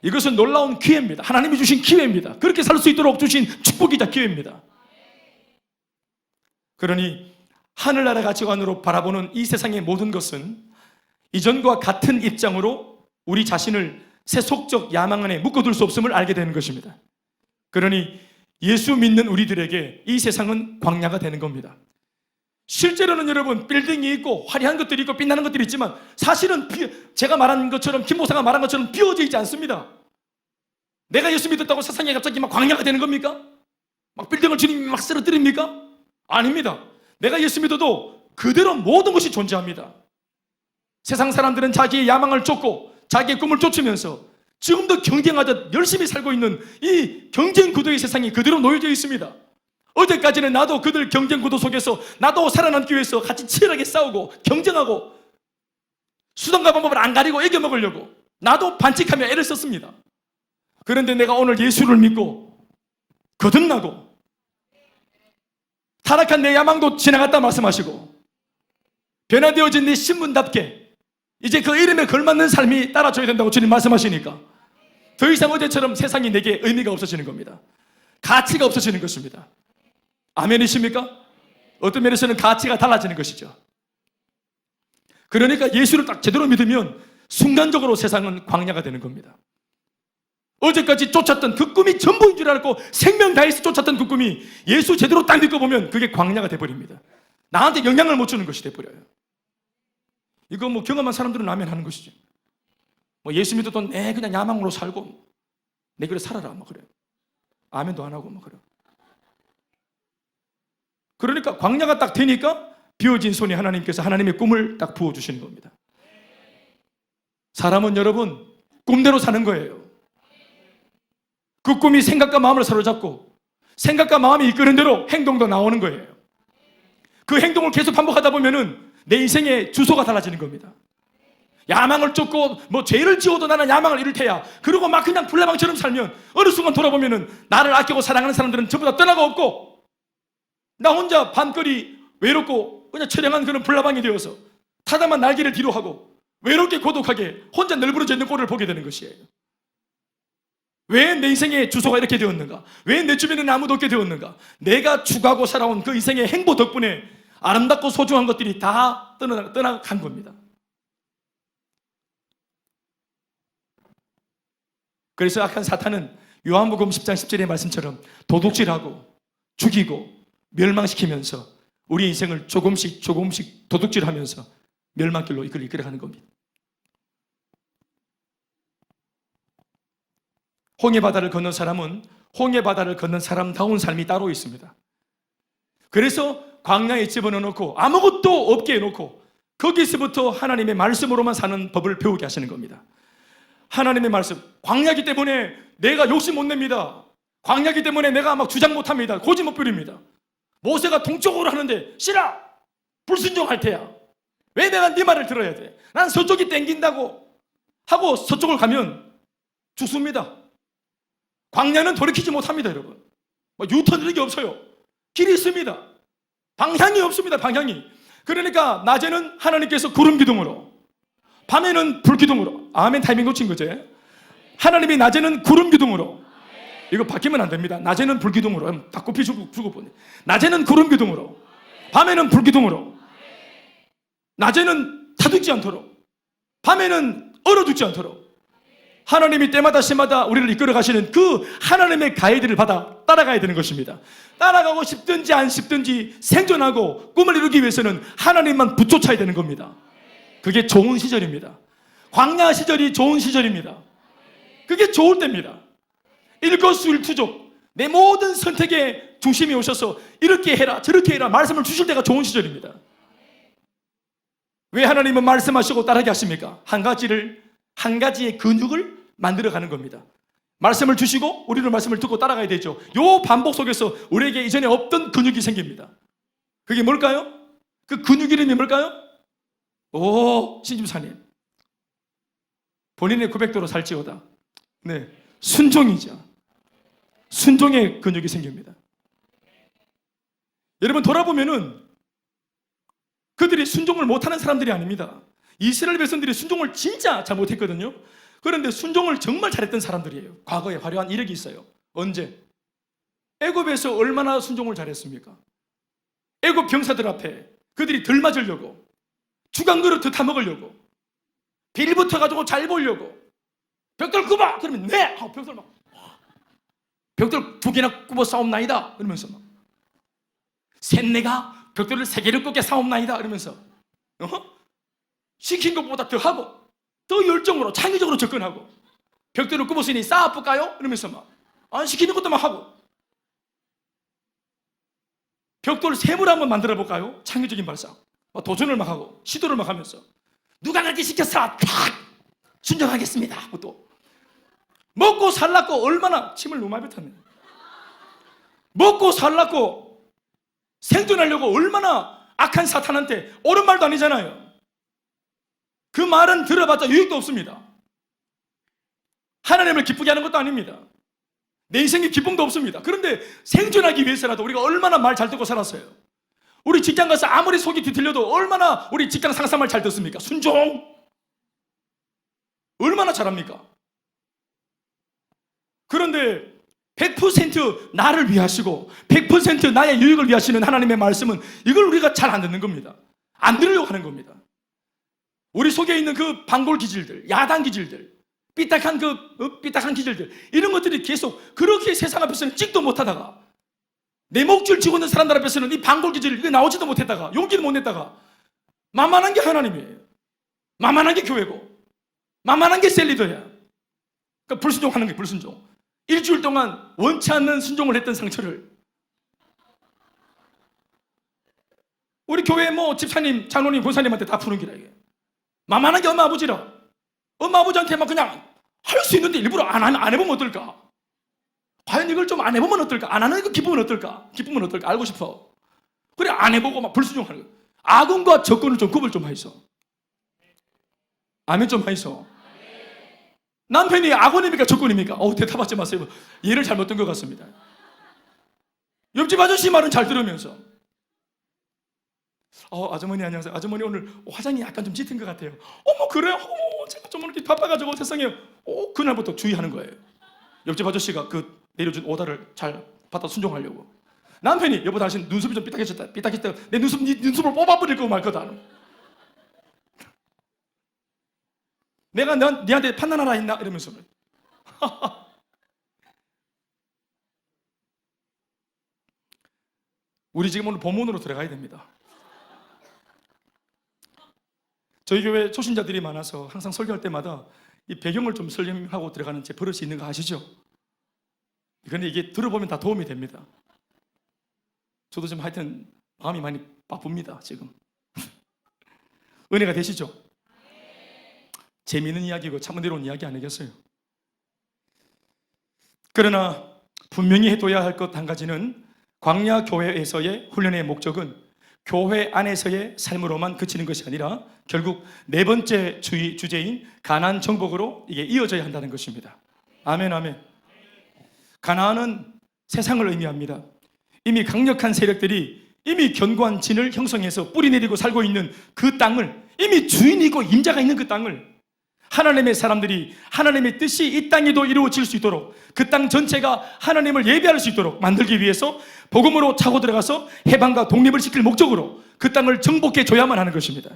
이것은 놀라운 기회입니다. 하나님이 주신 기회입니다. 그렇게 살 수 있도록 주신 축복이자 기회입니다. 그러니 하늘나라 가치관으로 바라보는 이 세상의 모든 것은 이전과 같은 입장으로 우리 자신을 세속적 야망 안에 묶어둘 수 없음을 알게 되는 것입니다. 그러니 예수 믿는 우리들에게 이 세상은 광야가 되는 겁니다. 실제로는 여러분 빌딩이 있고 화려한 것들이 있고 빛나는 것들이 있지만 사실은 제가 말한 것처럼, 김 목사가 말한 것처럼 비워져 있지 않습니다. 내가 예수 믿었다고 세상에 갑자기 광야가 되는 겁니까? 빌딩을 주님이 쓰러뜨립니까? 아닙니다. 내가 예수 믿어도 그대로 모든 것이 존재합니다. 세상 사람들은 자기의 야망을 쫓고 자기의 꿈을 쫓으면서 지금도 경쟁하듯 열심히 살고 있는 이 경쟁 구도의 세상이 그대로 놓여져 있습니다. 어제까지는 나도 그들 경쟁 구도 속에서 나도 살아남기 위해서 같이 치열하게 싸우고 경쟁하고 수단과 방법을 안 가리고 이겨먹으려고 나도 반칙하며 애를 썼습니다. 그런데 내가 오늘 예수를 믿고 거듭나고 타락한 내 야망도 지나갔다 말씀하시고 변화되어진 내 신분답게 이제 그 이름에 걸맞는 삶이 따라줘야 된다고 주님 말씀하시니까 더 이상 어제처럼 세상이 내게 의미가 없어지는 겁니다. 가치가 없어지는 것입니다. 아멘이십니까? 어떤 면에서는 가치가 달라지는 것이죠. 그러니까 예수를 딱 제대로 믿으면 순간적으로 세상은 광야가 되는 겁니다. 어제까지 쫓았던 그 꿈이 전부인 줄 알고 생명 다해서 쫓았던 그 꿈이 예수 제대로 딱 믿고 보면 그게 광야가 돼버립니다. 나한테 영향을 못 주는 것이 돼버려요. 이거 경험한 사람들은 아멘 하는 것이죠. 예수 믿어도 내 그냥 야망으로 살고 내 그래 살아라 그래요. 아멘도 안 하고 그래요. 그러니까 광야가 딱 되니까 비워진 손이 하나님께서 하나님의 꿈을 딱 부어주시는 겁니다. 사람은 여러분 꿈대로 사는 거예요. 그 꿈이 생각과 마음을 사로잡고 생각과 마음이 이끄는 대로 행동도 나오는 거예요. 그 행동을 계속 반복하다 보면은 내 인생의 주소가 달라지는 겁니다. 야망을 쫓고 죄를 지어도 나는 야망을 이룰 테야. 그리고 그냥 불나방처럼 살면 어느 순간 돌아보면은 나를 아끼고 사랑하는 사람들은 전부 다 떠나고 없고 나 혼자 밤거리 외롭고 그냥 처량한 그런 불나방이 되어서 타다만 날개를 뒤로 하고 외롭게 고독하게 혼자 널브러져 있는 꼴을 보게 되는 것이에요. 왜 내 인생의 주소가 이렇게 되었는가? 왜 내 주변에는 아무도 없게 되었는가? 내가 추구하고 살아온 그 인생의 행보 덕분에 아름답고 소중한 것들이 다 떠나간 겁니다. 그래서 악한 사탄은 요한복음 10장 10절의 말씀처럼 도둑질하고 죽이고 멸망시키면서 우리 인생을 조금씩 도둑질하면서 멸망길로 이끌어가는 겁니다. 홍해바다를 건넌 사람은 홍해바다를 건넌 사람다운 삶이 따로 있습니다. 그래서 광야에 집어넣어놓고 아무것도 없게 해놓고 거기서부터 하나님의 말씀으로만 사는 법을 배우게 하시는 겁니다. 하나님의 말씀, 광야기 때문에 내가 욕심 못 냅니다. 광야기 때문에 내가 주장 못합니다. 고집 못 부립니다. 모세가 동쪽으로 하는데 싫어! 불순종할 테야. 왜 내가 네 말을 들어야 돼? 난 서쪽이 땡긴다고 하고 서쪽을 가면 죽습니다. 광야는 돌이키지 못합니다, 여러분. 유턴 이런 게 없어요. 길이 있습니다. 방향이 없습니다, 방향이. 그러니까 낮에는 하나님께서 구름 기둥으로, 밤에는 불 기둥으로. 아멘. 타이밍 놓친 거지. 하나님이 낮에는 구름 기둥으로. 이거 바뀌면 안 됩니다. 낮에는 불 기둥으로. 다 굽히 주고 보니. 낮에는 구름 기둥으로, 밤에는 불 기둥으로. 낮에는 타죽지 않도록, 밤에는 얼어 죽지 않도록. 하나님이 때마다 시마다 우리를 이끌어 가시는 그 하나님의 가이드를 받아 따라가야 되는 것입니다. 따라가고 싶든지 안 싶든지 생존하고 꿈을 이루기 위해서는 하나님만 붙쫓아야 되는 겁니다. 그게 좋은 시절입니다. 광야 시절이 좋은 시절입니다. 그게 좋을 때입니다. 일거수일투족, 내 모든 선택의 중심이 오셔서 이렇게 해라 저렇게 해라 말씀을 주실 때가 좋은 시절입니다. 왜 하나님은 말씀하시고 따르게 하십니까? 한 가지의 근육을 만들어가는 겁니다. 말씀을 주시고 우리는 말씀을 듣고 따라가야 되죠. 요 반복 속에서 우리에게 이전에 없던 근육이 생깁니다. 그게 뭘까요? 그 근육 이름이 뭘까요? 오, 신집사님, 본인의 고백대로 살지어다. 네, 순종이죠. 순종의 근육이 생깁니다. 여러분 돌아보면은 그들이 순종을 못하는 사람들이 아닙니다. 이스라엘 백성들이 순종을 진짜 잘 못했거든요. 그런데 순종을 정말 잘했던 사람들이에요. 과거에 화려한 이력이 있어요. 언제? 애굽에서 얼마나 순종을 잘했습니까? 애굽 병사들 앞에 그들이 덜 맞으려고, 주간 그릇 더 타먹으려고, 빌부터 가지고 잘 보려고, 벽돌 굽어! 그러면 네! 하고 벽돌 막, 벽돌 2개나 굽어 싸움나이다! 그러면서 막, 셋내가 벽돌을 3개를 굽게 싸움나이다! 그러면서 시킨 것보다 더 하고, 더 열정으로 창의적으로 접근하고, 벽돌을 굽었으니 쌓아볼까요? 이러면서 막 안 시키는 것도 막 하고, 벽돌 샘을 한번 만들어 볼까요? 창의적인 발상, 막 도전을 막 하고 시도를 막 하면서, 누가 그렇게 시켰어? 순종하겠습니다 하고, 또 먹고 살라고 얼마나 침을 너무 많이 뱉었네. 먹고 살라고 생존하려고 얼마나 악한 사탄한테 옳은 말도 아니잖아요. 그 말은 들어봤자 유익도 없습니다. 하나님을 기쁘게 하는 것도 아닙니다. 내 인생에 기쁨도 없습니다. 그런데 생존하기 위해서라도 우리가 얼마나 말 잘 듣고 살았어요. 우리 직장 가서 아무리 속이 뒤틀려도 얼마나 우리 직장 상사 말 잘 듣습니까? 순종! 얼마나 잘합니까? 그런데 100% 나를 위하시고 100% 나의 유익을 위하시는 하나님의 말씀은 이걸 우리가 잘 안 듣는 겁니다. 안 들으려고 하는 겁니다. 우리 속에 있는 그 반골 기질들, 야단 기질들, 삐딱한 삐딱한 기질들, 이런 것들이 계속 그렇게 세상 앞에서는 찍도 못하다가, 내 목줄 쥐고 있는 사람들 앞에서는 이 반골 기질 이거 나오지도 못했다가, 용기도 못 냈다가, 만만한 게 하나님이에요. 만만한 게 교회고, 만만한 게 셀리더야. 그러니까 불순종하는 게 불순종. 일주일 동안 원치 않는 순종을 했던 상처를 우리 교회 집사님, 장로님, 권사님한테 다 푸는 기라 이게. 만만한 게 엄마 아버지라. 엄마 아버지한테 막 그냥 할 수 있는데 일부러 안 해보면 어떨까? 과연 이걸 좀 안 해보면 어떨까? 안 하는 그 기쁨은 어떨까? 기쁨은 어떨까? 알고 싶어. 그래 안 해보고 막 불순종하는 거. 악은과 적군을 좀 구분 좀 하이소. 아멘 좀 하이소. 남편이 악원입니까? 적군입니까? 대답하지 마세요. 예를 잘못 든 것 같습니다. 옆집 아저씨 말은 잘 들으면서, 아주머니 안녕하세요. 아주머니 오늘 화장이 약간 좀 짙은 것 같아요. 어머 그래요? 제가 좀 이렇게 바빠가지고 세상에. 그날부터 주의하는 거예요. 옆집 아저씨가 그 내려준 오다를 잘 받아 순종하려고. 남편이 여보 당신 눈썹이 좀 삐딱해졌다. 삐딱했다. 내 눈썹을 뽑아버릴 거고 말 거다. 내가 니한테 판단하라 했나? 이러면서. 우리 지금 오늘 본문으로 들어가야 됩니다. 저희 교회 초신자들이 많아서 항상 설교할 때마다 이 배경을 좀 설명하고 들어가는 제 버릇이 있는 거 아시죠? 그런데 이게 들어보면 다 도움이 됩니다. 저도 좀 하여튼 마음이 많이 바쁩니다 지금. 은혜가 되시죠? 재미있는 이야기고 참은혜로운 이야기 아니겠어요? 그러나 분명히 해둬야 할 것 한 가지는, 광야 교회에서의 훈련의 목적은 교회 안에서의 삶으로만 그치는 것이 아니라 결국 네 번째 주제인 가나안 정복으로 이게 이어져야 한다는 것입니다. 아멘, 아멘. 가나안은 세상을 의미합니다. 이미 강력한 세력들이 이미 견고한 진을 형성해서 뿌리내리고 살고 있는 그 땅을, 이미 주인이고 임자가 있는 그 땅을 하나님의 사람들이 하나님의 뜻이 이 땅에도 이루어질 수 있도록, 그 땅 전체가 하나님을 예배할 수 있도록 만들기 위해서 복음으로 차고 들어가서 해방과 독립을 시킬 목적으로 그 땅을 정복해 줘야만 하는 것입니다.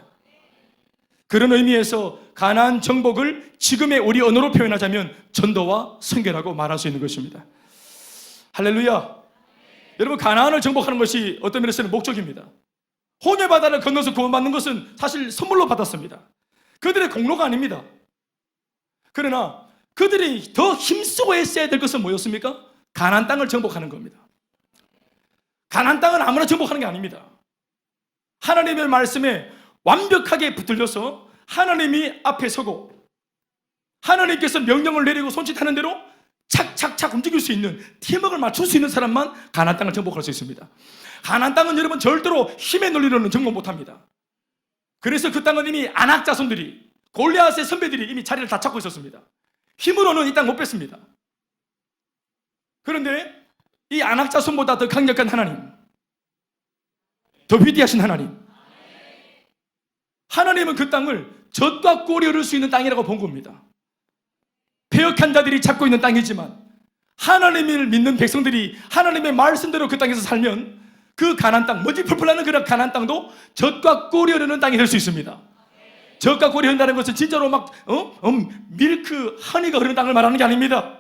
그런 의미에서 가나안 정복을 지금의 우리 언어로 표현하자면 전도와 선교라고 말할 수 있는 것입니다. 할렐루야. 여러분, 가나안을 정복하는 것이 어떤 면에서는 목적입니다. 홍해 바다를 건너서 구원받는 것은 사실 선물로 받았습니다. 그들의 공로가 아닙니다. 그러나 그들이 더 힘쓰고 했어야 될 것은 뭐였습니까? 가나안 땅을 정복하는 겁니다. 가나안 땅은 아무나 정복하는 게 아닙니다. 하나님의 말씀에 완벽하게 붙들려서 하나님이 앞에 서고 하나님께서 명령을 내리고 손짓하는 대로 착착착 움직일 수 있는, 팀워크를 맞출 수 있는 사람만 가나안 땅을 정복할 수 있습니다. 가나안 땅은 여러분 절대로 힘의 논리로는 정복 못합니다. 그래서 그 땅은 이미 아낙 자손들이, 골리앗의 선배들이 이미 자리를 다 찾고 있었습니다. 힘으로는 이 땅 못 뺐습니다. 그런데 이 아낙 자손보다 더 강력한 하나님, 더 위대하신 하나님은 그 땅을 젖과 꿀이 흐를 수 있는 땅이라고 본 겁니다. 패역한 자들이 잡고 있는 땅이지만 하나님을 믿는 백성들이 하나님의 말씀대로 그 땅에서 살면 그 가나안 땅, 먼지 풀풀 나는 그런 가나안 땅도 젖과 꿀이 흐르는 땅이 될 수 있습니다. 젖과 꿀이 흐른다는 것은 진짜로 막 밀크, 허니가 흐르는 땅을 말하는 게 아닙니다.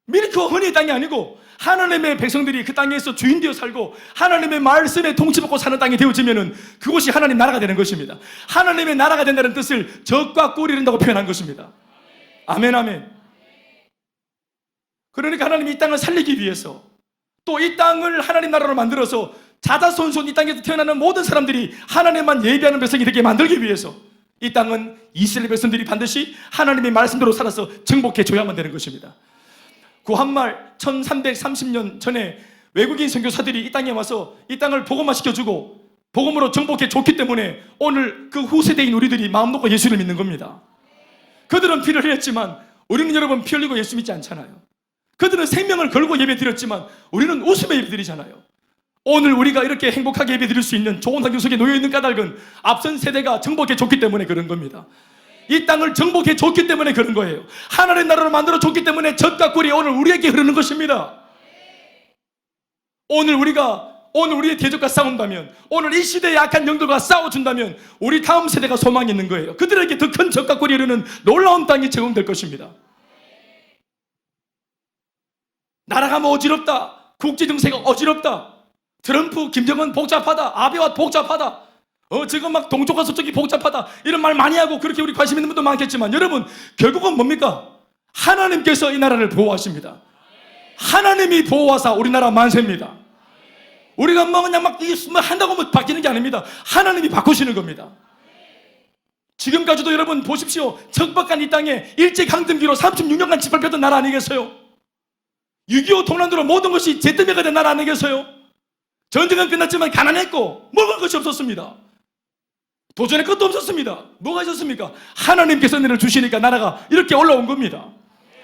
밀크, 허니의 땅이 아니고 하나님의 백성들이 그 땅에서 주인 되어 살고 하나님의 말씀에 통치받고 사는 땅이 되어지면은 그곳이 하나님 나라가 되는 것입니다. 하나님의 나라가 된다는 뜻을 젖과 꿀이 흐른다고 표현한 것입니다. 아멘, 아멘. 그러니까 하나님이 이 땅을 살리기 위해서, 또 이 땅을 하나님 나라로 만들어서 자자손손 이 땅에서 태어나는 모든 사람들이 하나님만 예배하는 백성이 되게 만들기 위해서 이 땅은 이스라엘 백성들이 반드시 하나님의 말씀대로 살아서 정복해 줘야만 되는 것입니다. 구한말 1330년 전에 외국인 선교사들이 이 땅에 와서 이 땅을 복음화 시켜주고 복음으로 정복해 줬기 때문에 오늘 그 후세대인 우리들이 마음 놓고 예수를 믿는 겁니다. 그들은 피를 흘렸지만 우리는 여러분 피 흘리고 예수 믿지 않잖아요. 그들은 생명을 걸고 예배 드렸지만 우리는 웃으며 예배 드리잖아요. 오늘 우리가 이렇게 행복하게 예배 드릴 수 있는 좋은 환경 속에 놓여있는 까닭은 앞선 세대가 정복해 줬기 때문에 그런 겁니다. 이 땅을 정복해 줬기 때문에 그런 거예요. 하나님의 나라로 만들어 줬기 때문에 젖과 꿀이 오늘 우리에게 흐르는 것입니다. 오늘 우리의 대적과 싸운다면, 오늘 이 시대의 악한 영들과 싸워준다면 우리 다음 세대가 소망이 있는 거예요. 그들에게 더 큰 젖과 꿀이 흐르는 놀라운 땅이 제공될 것입니다. 나라가 뭐 어지럽다, 국제 정세가 어지럽다, 트럼프, 김정은 복잡하다, 아베와 복잡하다, 지금 막 동쪽과 서쪽이 복잡하다, 이런 말 많이 하고 그렇게 우리 관심 있는 분도 많겠지만 여러분, 결국은 뭡니까? 하나님께서 이 나라를 보호하십니다. 하나님이 보호하사 우리나라 만세입니다. 우리가 뭐 그냥 막 한다고 뭐 바뀌는 게 아닙니다. 하나님이 바꾸시는 겁니다. 지금까지도 여러분 보십시오. 적박한 이 땅에 일제강점기로 36년간 짓밟혔던 나라 아니겠어요? 6.25 동란도로 모든 것이 제때매가 된 나라 아니겠어요? 전쟁은 끝났지만 가난했고 먹을 것이 없었습니다. 도전의 것도 없었습니다. 뭐가 있었습니까? 하나님께서 은혜를 주시니까 나라가 이렇게 올라온 겁니다.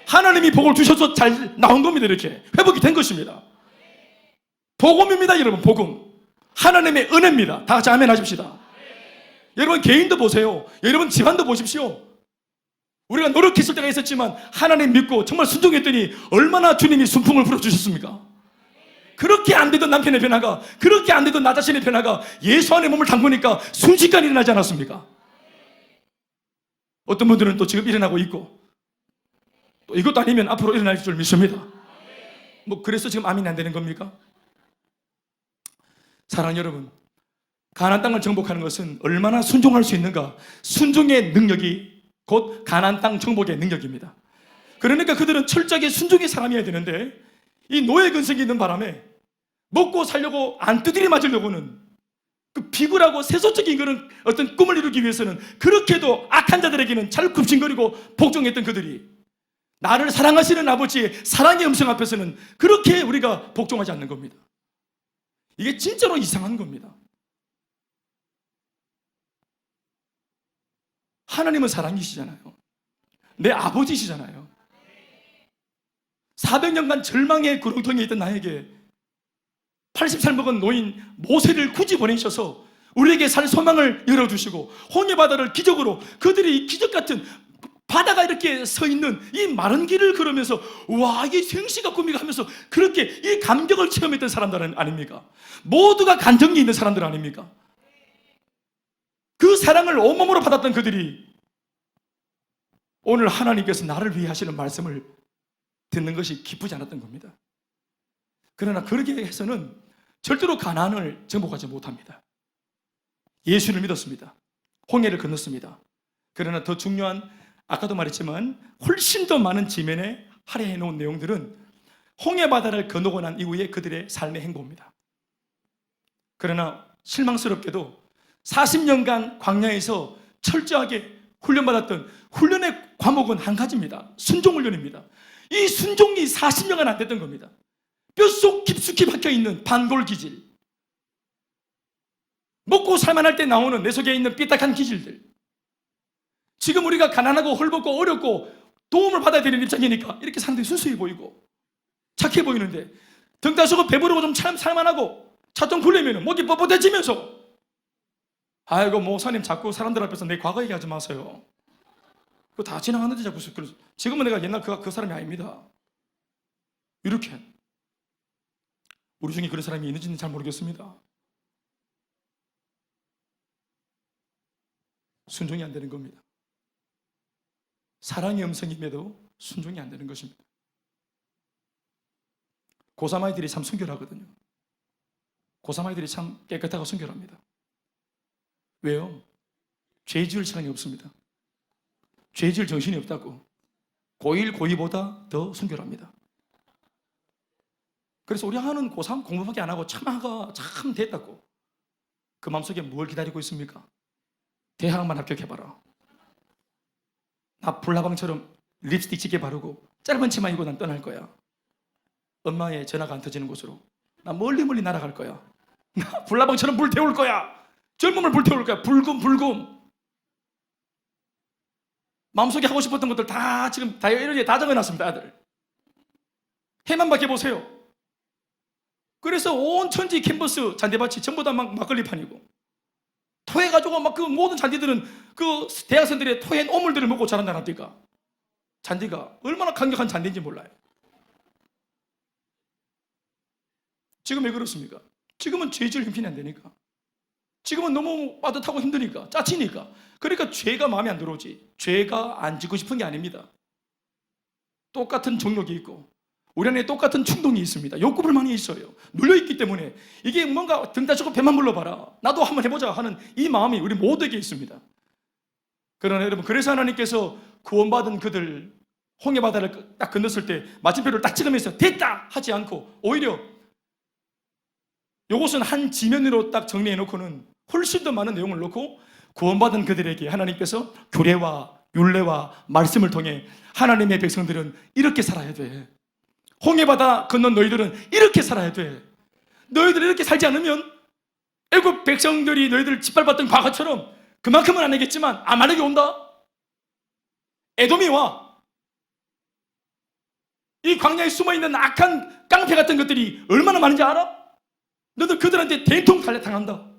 하나님이 복을 주셔서 잘 나온 겁니다. 이렇게 회복이 된 것입니다. 복음입니다. 여러분, 복음. 하나님의 은혜입니다. 다 같이 아멘 하십시다. 여러분, 개인도 보세요. 여러분, 집안도 보십시오. 우리가 노력했을 때가 있었지만 하나님 믿고 정말 순종했더니 얼마나 주님이 순풍을 불어주셨습니까? 그렇게 안 되던 남편의 변화가, 그렇게 안 되던 나 자신의 변화가 예수 안에 몸을 담그니까 순식간에 일어나지 않았습니까? 어떤 분들은 또 지금 일어나고 있고, 또 이것도 아니면 앞으로 일어날 줄 믿습니다. 뭐 그래서 지금 아멘이 안 되는 겁니까? 사랑하는 여러분, 가나안 땅을 정복하는 것은 얼마나 순종할 수 있는가, 순종의 능력이 곧 가나안 땅 정복의 능력입니다. 그러니까 그들은 철저하게 순종의 사람이어야 되는데 이 노예 근성이 있는 바람에 먹고 살려고 안 두드려 맞으려고는, 그 비굴하고 세속적인 그런 어떤 꿈을 이루기 위해서는 그렇게도 악한 자들에게는 잘 굽신거리고 복종했던 그들이 나를 사랑하시는 아버지의 사랑의 음성 앞에서는 그렇게 우리가 복종하지 않는 겁니다. 이게 진짜로 이상한 겁니다. 하나님은 사랑이시잖아요. 내 아버지시잖아요. 400년간 절망의 구렁텅이에 있던 나에게 80살 먹은 노인 모세를 굳이 보내셔서 우리에게 살 소망을 열어주시고 홍해 바다를 기적으로, 그들이 기적 같은 바다가 이렇게 서 있는 이 마른 길을 걸으면서 와, 이게 생시가 꿈이가 하면서 그렇게 이 감격을 체험했던 사람들 아닙니까? 모두가 간증이 있는 사람들 아닙니까? 그 사랑을 온몸으로 받았던 그들이 오늘 하나님께서 나를 위해 하시는 말씀을 듣는 것이 기쁘지 않았던 겁니다. 그러나 그렇게 해서는 절대로 가나안을 정복하지 못합니다. 예수를 믿었습니다. 홍해를 건넜습니다. 그러나 더 중요한, 아까도 말했지만 훨씬 더 많은 지면에 할애해 놓은 내용들은 홍해 바다를 건너고 난 이후에 그들의 삶의 행보입니다. 그러나 실망스럽게도 40년간 광야에서 철저하게 훈련받았던 훈련의 과목은 한 가지입니다. 순종훈련입니다. 이 순종이 40년간 안 됐던 겁니다. 뼛속 깊숙이 박혀있는 반골기질, 먹고 살만할 때 나오는 내 속에 있는 삐딱한 기질들, 지금 우리가 가난하고 헐벗고 어렵고 도움을 받아야 되는 입장이니까 이렇게 사람들이 순수해 보이고 착해 보이는데, 등 따시고 배부르고 좀 살만하고 차 좀 굴리면 목이 뻣뻣해지면서 아이고 목사님 자꾸 사람들 앞에서 내 과거 얘기하지 마세요. 그거 다 지나갔는데 자꾸. 지금은 내가 옛날 그 사람이 아닙니다. 이렇게 우리 중에 그런 사람이 있는지는 잘 모르겠습니다. 순종이 안 되는 겁니다. 사랑의 음성임에도 순종이 안 되는 것입니다. 고3 아이들이 참 순결하거든요. 고3 아이들이 참 깨끗하고 순결합니다. 왜요? 죄 지을 시간이 없습니다. 죄 지을 정신이 없다고. 고1, 고2보다 더 순결합니다. 그래서 우리 하는 고3 공부밖에 안 하고 참아가 참 됐다고. 그 마음속에 뭘 기다리고 있습니까? 대학만 합격해봐라. 나 불나방처럼 립스틱 짙게 바르고 짧은 치마 입고 난 떠날 거야. 엄마의 전화가 안 터지는 곳으로 나 멀리 날아갈 거야. 나 불나방처럼 불태울 거야. 젊음을 불태울 거야. 불금. 마음속에 하고 싶었던 것들 다 지금 다이어리에 다 적어놨습니다. 아들 해만 박혀보세요. 그래서 온 천지 캠퍼스 잔디밭이 전부 다 막 막걸리판이고, 토해가지고 막 그 모든 잔디들은 그 대학생들의 토해인 오물들을 먹고 자란다니까. 잔디가 얼마나 강력한 잔디인지 몰라요. 지금 왜 그렇습니까? 지금은 죄질 형편이 안 되니까. 지금은 너무 빠듯하고 힘드니까, 짜치니까. 그러니까 죄가 마음에 안 들어오지. 죄가 안 짓고 싶은 게 아닙니다. 똑같은 정욕이 있고 우리 안에 똑같은 충동이 있습니다. 욕구불만이 있어요. 눌려있기 때문에 이게 뭔가 등 따시고 배만 불러봐라, 나도 한번 해보자 하는 이 마음이 우리 모두에게 있습니다. 그러나 여러분, 그래서 하나님께서 구원받은 그들 홍해바다를 딱 건넜을 때 마침표를 딱 찍으면서 됐다 하지 않고 오히려 이것은 한 지면으로 딱 정리해놓고는 훨씬 더 많은 내용을 놓고 구원받은 그들에게 하나님께서 규례와 율례와 말씀을 통해 하나님의 백성들은 이렇게 살아야 돼. 홍해바다 건넌 너희들은 이렇게 살아야 돼. 너희들이 이렇게 살지 않으면 애굽 백성들이 너희들을 짓밟았던 과거처럼 그만큼은 안 하겠지만 아말렉이 온다. 에돔이 와. 이 광야에 숨어있는 악한 깡패 같은 것들이 얼마나 많은지 알아? 너희들 그들한테 대통 당한다.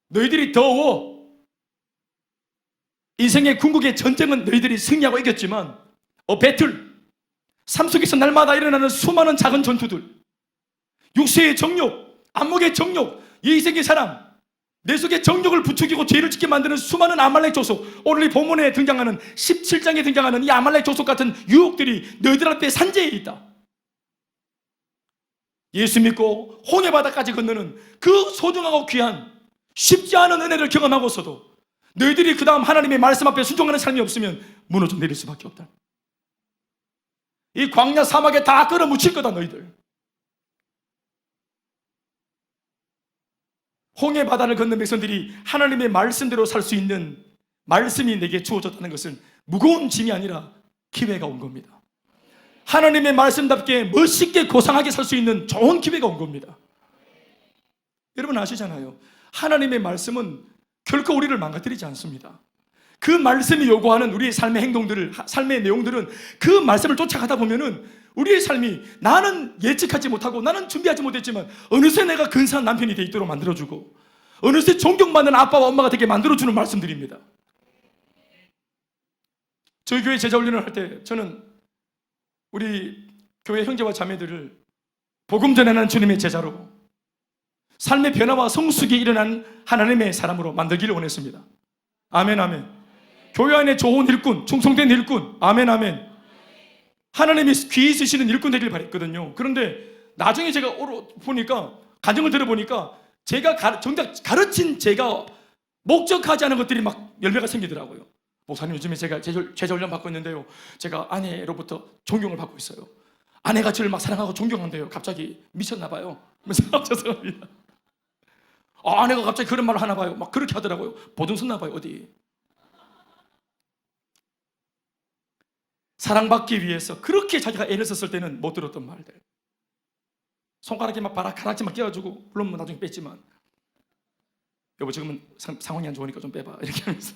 너희들이 더워. 인생의 궁극의 전쟁은 너희들이 승리하고 이겼지만 배틀, 삶 속에서 날마다 일어나는 수많은 작은 전투들, 육체의 정욕, 안목의 정욕, 이생의 사랑, 내 속에 정욕을 부추기고 죄를 짓게 만드는 수많은 아말렉 조속, 오늘 이 본문에 등장하는 17장에 등장하는 이 아말렉 조속 같은 유혹들이 너희들 앞에 산재해 있다. 예수 믿고 홍해바다까지 건너는 그 소중하고 귀한 쉽지 않은 은혜를 경험하고서도 너희들이 그 다음 하나님의 말씀 앞에 순종하는 삶이 없으면 무너져 내릴 수밖에 없다. 이 광야 사막에 다 끌어묻힐 거다. 너희들 홍해바다를 건넌 백성들이 하나님의 말씀대로 살 수 있는 말씀이 내게 주어졌다는 것은 무거운 짐이 아니라 기회가 온 겁니다. 하나님의 말씀답게 멋있게 고상하게 살 수 있는 좋은 기회가 온 겁니다. 여러분 아시잖아요. 하나님의 말씀은 결코 우리를 망가뜨리지 않습니다. 그 말씀이 요구하는 우리의 삶의 행동들을, 삶의 내용들은 그 말씀을 쫓아가다 보면은 우리의 삶이 나는 예측하지 못하고 나는 준비하지 못했지만 어느새 내가 근사한 남편이 돼 있도록 만들어주고 어느새 존경받는 아빠와 엄마가 되게 만들어주는 말씀들입니다. 저희 교회 제자훈련을 할 때 저는 우리 교회 형제와 자매들을 복음 전하는 주님의 제자로 삶의 변화와 성숙이 일어난 하나님의 사람으로 만들기를 원했습니다. 아멘, 아멘. 교회 안에 좋은 일꾼, 충성된 일꾼, 아멘, 아멘. 하나님이 귀히 쓰시는 일꾼 되길 바랬거든요. 그런데 나중에 제가 보니까, 가정을 들어보니까 제가 정작 가르친 제가 목적하지 않은 것들이 막 열매가 생기더라고요. 목사님, 요즘에 제가 제자훈련 받고 있는데요, 제가 아내로부터 존경을 받고 있어요. 아내가 저를 막 사랑하고 존경한대요. 갑자기 미쳤나 봐요. 죄송합니다. 아내가 갑자기 그런 말을 하나 봐요. 막 그렇게 하더라고요. 보증섰나 봐요. 어디. 사랑받기 위해서 그렇게 자기가 애를 썼을 때는 못 들었던 말들. 손가락에 막 바락바락지만 끼워주고, 물론 뭐 나중에 뺐지만, 여보 지금은 상황이 안 좋으니까 좀 빼봐, 이렇게 하면서.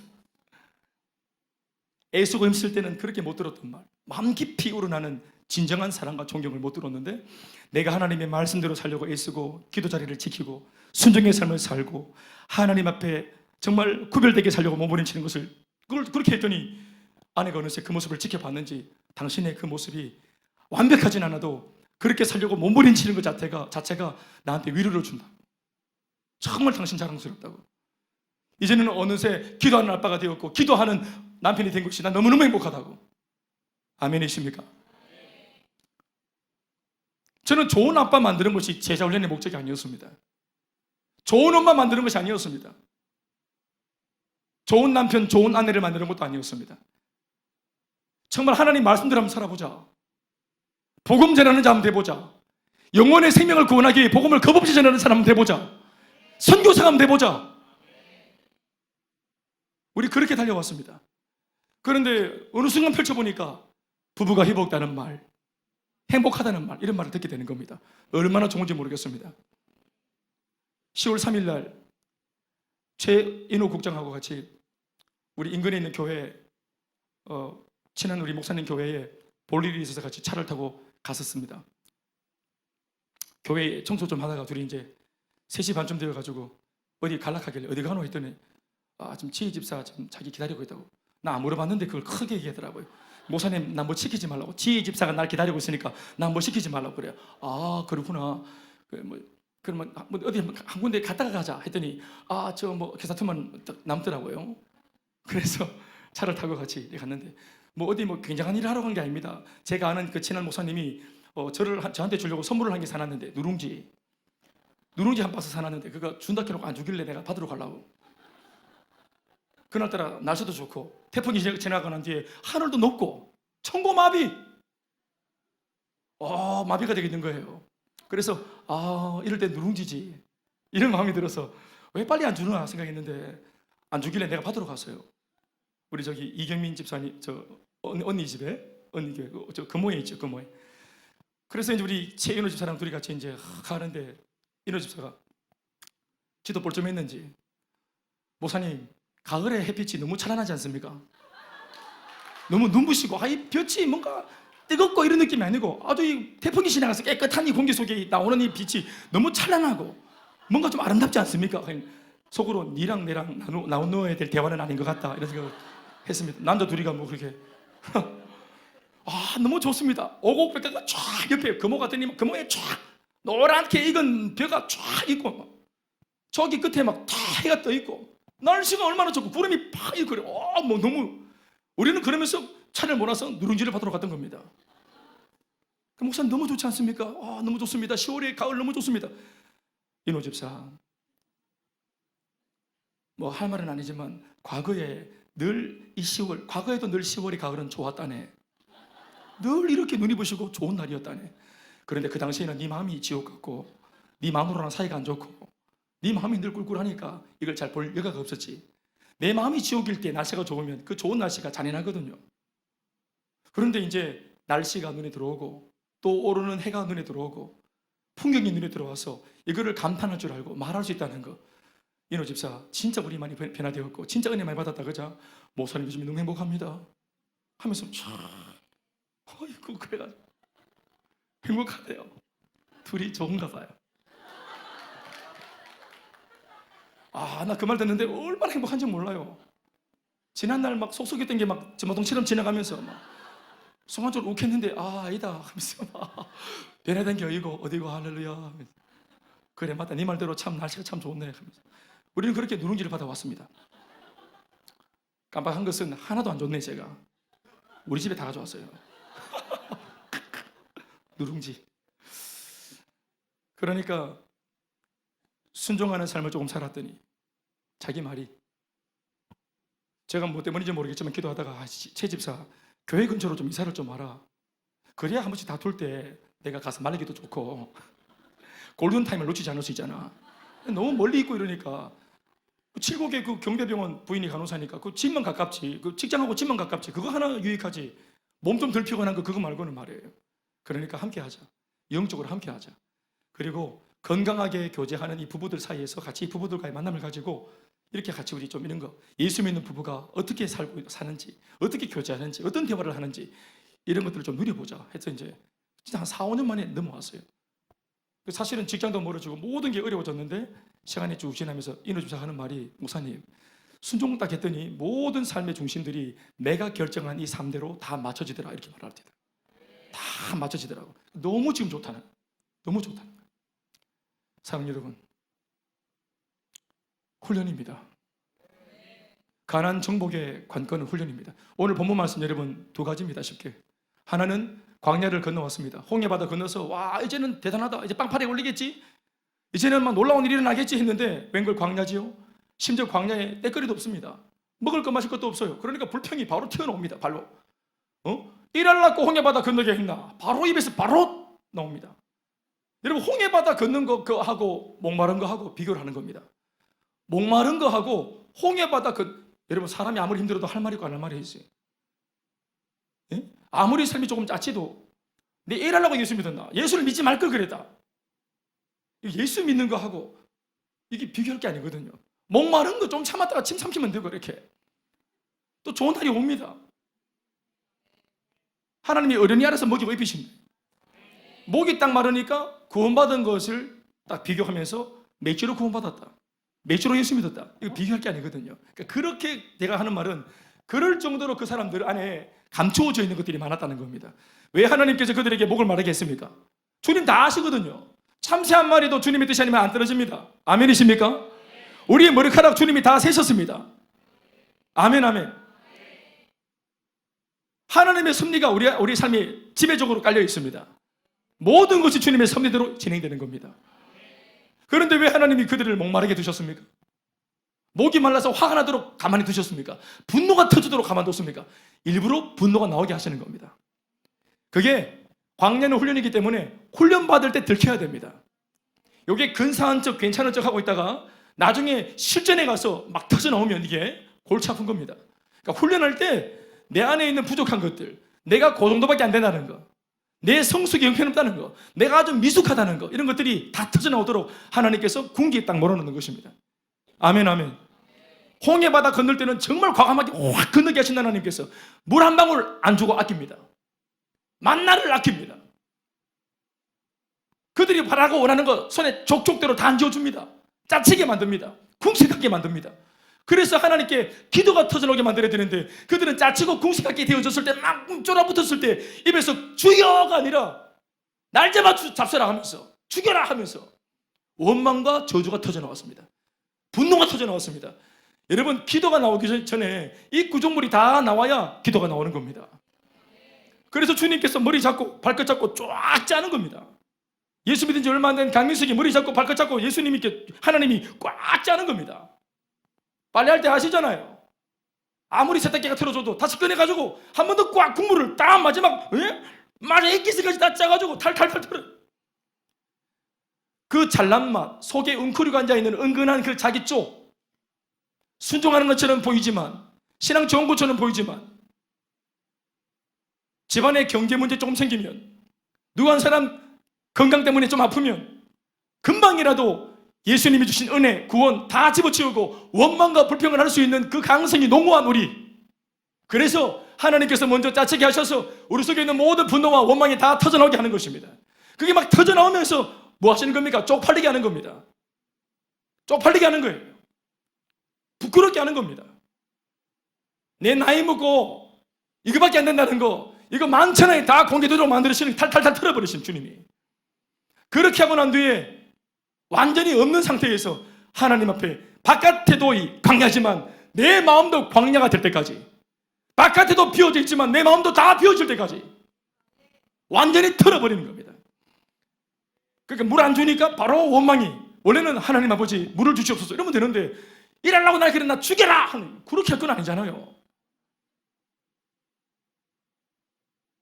애쓰고 힘쓸 때는 그렇게 못 들었던 말, 마음 깊이 우러나는 진정한 사랑과 존경을 못 들었는데, 내가 하나님의 말씀대로 살려고 애쓰고 기도 자리를 지키고 순종의 삶을 살고 하나님 앞에 정말 구별되게 살려고 몸부림치는 것을, 그걸 그렇게 했더니 아내가 어느새 그 모습을 지켜봤는지 당신의 그 모습이 완벽하진 않아도 그렇게 살려고 몸부림치는 것 자체가 나한테 위로를 준다. 정말 당신 자랑스럽다고. 이제는 어느새 기도하는 아빠가 되었고 기도하는 남편이 된 것이 난 너무너무 행복하다고. 아멘이십니까? 저는 좋은 아빠 만드는 것이 제자훈련의 목적이 아니었습니다. 좋은 엄마 만드는 것이 아니었습니다. 좋은 남편, 좋은 아내를 만드는 것도 아니었습니다. 정말 하나님 말씀대로 한번 살아보자. 복음 전하는 자 한번 돼보자. 영혼의 생명을 구원하기 위해 복음을 겁없이 전하는 사람 한번 돼보자. 선교사가 한번 돼보자. 우리 그렇게 달려왔습니다. 그런데 어느 순간 펼쳐보니까 부부가 회복되는 말, 행복하다는 말, 이런 말을 듣게 되는 겁니다. 얼마나 좋은지 모르겠습니다. 10월 3일 날 최인호 국장하고 같이 우리 인근에 있는 교회, 친한 우리 목사님 교회에 볼 일이 있어서 같이 차를 타고 갔었습니다. 교회 청소 좀 하다가 둘이 이제 3시 반쯤 되어가지고 어디 갈락하길래 어디 가노 했더니 지금 지혜 집사 지금 자기 기다리고 있다고. 나 안 물어봤는데 그걸 크게 얘기하더라고요. 목사님, 나 뭐 시키지 말라고. 지혜 집사가 날 기다리고 있으니까 나 뭐 시키지 말라고 그래요. 아, 그렇구나. 그러면 뭐 어디 한 군데 갔다가 가자 했더니 저 뭐 기사투만 남더라고요. 그래서 차를 타고 같이 갔는데 뭐 어디 뭐 굉장한 일을 하러 간 게 아닙니다. 제가 아는 그 친한 목사님이 저한테 주려고 선물을 한 게 사놨는데 누룽지 한 박스 사놨는데 그거 준다 해놓고 안 주길래 내가 받으러 가려고. 그날따라 날씨도 좋고 태풍이 지나가고 난 뒤에 하늘도 높고 천고마비 마비가 되겠는 거예요. 그래서 이럴 때 누룽지지 이런 마음이 들어서 왜 빨리 안 주나 생각했는데 안 주길래 내가 받으러 갔어요. 우리 저기 이경민 집사님 언니 집에 언니 교회 저 금호에 있죠, 금호에. 그래서 이제 우리 최인호 집사랑 둘이 같이 이제 가는데 인호 집사가 지도 볼 좀 했는지 목사님 가을에 햇빛이 너무 찬란하지 않습니까? 너무 눈부시고 이 볕이 뭔가 뜨겁고 이런 느낌이 아니고 아주 이 태풍이 지나가서 깨끗한 이 공기 속에 나오는 이 빛이 너무 찬란하고 뭔가 좀 아름답지 않습니까? 속으로 니랑 내랑 나눠야 될 대화는 아닌 것 같다 이런 생각을 했습니다. 남자 둘이가 뭐 그렇게 너무 좋습니다. 오곡백과가 쫙 옆에 금호 같더니 금호에 쫙 노랗게 익은 벼가 쫙 있고 저기 끝에 막 다 해가 떠 있고 날씨가 얼마나 좋고 구름이 팍 있고 그래. 뭐 너무 우리는 그러면서 차를 몰아서 누룽지를 받으러 갔던 겁니다. 그 목사님 너무 좋지 않습니까? 너무 좋습니다. 10월에 가을 너무 좋습니다. 인호 집사 뭐 할 말은 아니지만 과거에 늘 이 10월, 과거에도 늘 10월이 가을은 좋았다네. 늘 이렇게 눈이 부시고 좋은 날이었다네. 그런데 그 당시에는 네 마음이 지옥 같고 네 마음으로는 사이가 안 좋고 네 마음이 늘 꿀꿀하니까 이걸 잘 볼 여가가 없었지. 내 마음이 지옥일 때 날씨가 좋으면 그 좋은 날씨가 잔인하거든요. 그런데 이제 날씨가 눈에 들어오고 또 오르는 해가 눈에 들어오고 풍경이 눈에 들어와서 이거를 감탄할 줄 알고 말할 수 있다는 거. 인호 집사 진짜 우리 많이 변화되었고 진짜 은혜 많이 받았다 그자? 목사님 요즘 너무 행복합니다 하면서 어이구 그래가지고 행복하대요. 둘이 좋은가 봐요. 나 그 말 듣는데 얼마나 행복한지 몰라요. 지난날 막 속속였던 게 막 전마동처럼 지나가면서 막 순간적으로 욱했는데 아니다 하면서 막 변화된 게 어디고 할렐루야. 그래 맞다 네 말대로 참 날씨가 참 좋네 하면서 우리는 그렇게 누룽지를 받아왔습니다. 깜빡한 것은 하나도 안 좋네. 제가 우리 집에 다 가져왔어요. 누룽지. 그러니까 순종하는 삶을 조금 살았더니 자기 말이, 제가 뭐 때문인지 모르겠지만 기도하다가 최 집사 교회 근처로 좀 이사를 좀 와라. 그래야 한 번씩 다툴 때 내가 가서 말리기도 좋고 골든타임을 놓치지 않을 수 있잖아. 너무 멀리 있고 이러니까 칠곡에 그 경대병원 부인이 간호사니까 그 집만 가깝지, 그 직장하고 집만 가깝지, 그거 하나 유익하지. 몸 좀 덜 피곤한 거 그거 말고는 말이에요. 그러니까 함께 하자. 영적으로 함께 하자. 그리고 건강하게 교제하는 이 부부들 사이에서 같이 이 부부들과의 만남을 가지고 이렇게 같이 우리 좀 이런 거, 예수 믿는 부부가 어떻게 살고 사는지, 어떻게 교제하는지, 어떤 대화를 하는지 이런 것들을 좀 누려보자 해서 이제 진짜 한 4, 5년 만에 넘어왔어요. 사실은 직장도 멀어지고 모든 게 어려워졌는데 시간이 쭉 지나면서 인호 집사 하는 말이, 목사님 순종 딱 했더니 모든 삶의 중심들이 내가 결정한 이 3대로 다 맞춰지더라 이렇게 말하더라. 다 맞춰지더라고. 너무 지금 좋다는, 너무 좋다는 거예요. 사랑하는 여러분, 훈련입니다. 가난 정복의 관건은 훈련입니다. 오늘 본문 말씀 여러분 두 가지입니다. 쉽게 하나는 광야를 건너왔습니다. 홍해바다 건너서 와 이제는 대단하다, 이제 빵파리에 올리겠지, 이제는 막 놀라운 일이 일어나겠지 했는데 웬걸 광야지요? 심지어 광야에 떼거리도 없습니다. 먹을 것 마실 것도 없어요. 그러니까 불평이 바로 튀어나옵니다. 발로 일하려고 홍해바다 건너게 했나? 바로 입에서 바로 나옵니다. 여러분 홍해바다 걷는 거하고 목마른 거하고 비교를 하는 겁니다. 목마른 거하고 홍해바다 여러분 사람이 아무리 힘들어도 할 말이 있고 안 할 말이 있어요. 예? 아무리 삶이 조금 짜치도 내 일하려고 예수 믿었나? 예수를 믿지 말 걸 그랬다. 예수 믿는 거하고 이게 비교할 게 아니거든요. 목마른 거 좀 참았다가 침 삼키면 되고 이렇게 또 좋은 날이 옵니다. 하나님이 어른이 알아서 먹이고 입히십니다. 목이 딱 마르니까 구원받은 것을 딱 비교하면서 맥주로 구원받았다, 맥주로 예수 믿었다, 이거 비교할 게 아니거든요. 그러니까 그렇게 내가 하는 말은 그럴 정도로 그 사람들 안에 감추어져 있는 것들이 많았다는 겁니다. 왜 하나님께서 그들에게 목을 마르게 했습니까? 주님 다 아시거든요. 참새 한 마리도 주님의 뜻이 아니면 안 떨어집니다. 아멘이십니까? 우리의 머리카락 주님이 다 세셨습니다. 아멘 아멘. 하나님의 섭리가 우리 삶에 지배적으로 깔려 있습니다. 모든 것이 주님의 섭리대로 진행되는 겁니다. 그런데 왜 하나님이 그들을 목마르게 두셨습니까? 목이 말라서 화가 나도록 가만히 두셨습니까? 분노가 터지도록 가만뒀습니까? 일부러 분노가 나오게 하시는 겁니다. 그게 광야는 훈련이기 때문에 훈련받을 때 들켜야 됩니다. 이게 근사한 척 괜찮은 척 하고 있다가 나중에 실전에 가서 막 터져 나오면 이게 골치 아픈 겁니다. 그러니까 훈련할 때 내 안에 있는 부족한 것들, 내가 그 정도밖에 안 된다는 거, 내 성숙이 형편없다는 거, 내가 아주 미숙하다는 거, 이런 것들이 다 터져 나오도록 하나님께서 궁기에 딱 몰아넣는 것입니다. 아멘 아멘. 홍해바다 건널 때는 정말 과감하게 확 건너게 하신 하나님께서 물 한 방울 안 주고 아낍니다. 만나를 아낍니다. 그들이 바라고 원하는 거 손에 족족대로 다 얹어줍니다. 짜치게 만듭니다. 궁색하게 만듭니다. 그래서 하나님께 기도가 터져나오게 만들어야 되는데 그들은 짜치고 궁색하게 되어졌을 때 막 쫄아붙었을 때 입에서 주여가 아니라 날 잡숴라 하면서 죽여라 하면서 원망과 저주가 터져나왔습니다. 분노가 터져나왔습니다. 여러분 기도가 나오기 전에 이 구조물이 다 나와야 기도가 나오는 겁니다. 그래서 주님께서 머리 잡고 발끝 잡고 쫙 짜는 겁니다. 예수 믿은 지 얼마 안 된 강민석이 머리 잡고 발끝 잡고 예수님이 하나님이 꽉 짜는 겁니다. 빨래할 때 아시잖아요. 아무리 세탁기가 틀어줘도 다시 꺼내가지고 한 번 더 꽉 국물을 딱 마지막 액기스까지 다 짜가지고 탈탈탈 털어요. 그 잘난 맛 속에 웅크리고 앉아있는 은근한 그 자기 쪽, 순종하는 것처럼 보이지만, 신앙 좋은 것처럼 보이지만, 집안에 경제 문제 조금 생기면, 누구 한 사람 건강 때문에 좀 아프면 금방이라도 예수님이 주신 은혜, 구원 다 집어치우고 원망과 불평을 할 수 있는 그 강성이 농후한 우리. 그래서 하나님께서 먼저 짜치게 하셔서 우리 속에 있는 모든 분노와 원망이 다 터져나오게 하는 것입니다. 그게 막 터져나오면서 뭐 하시는 겁니까? 쪽팔리게 하는 겁니다. 쪽팔리게 하는 거예요. 부끄럽게 하는 겁니다. 내 나이 먹고 이거밖에 안 된다는 거, 이거 만천하에 다 공개되도록 만들으시는, 탈탈탈 털어버리신 주님이. 그렇게 하고 난 뒤에 완전히 없는 상태에서 하나님 앞에 바깥에도 광야지만 내 마음도 광야가 될 때까지, 바깥에도 비워져 있지만 내 마음도 다 비워질 때까지 완전히 털어버리는 겁니다. 그러니까 물 안 주니까 바로 원망이. 원래는 하나님 아버지 물을 주시옵소서 이러면 되는데, 일하려고 날 그래 나 죽여라 하는, 그렇게 할 건 아니잖아요.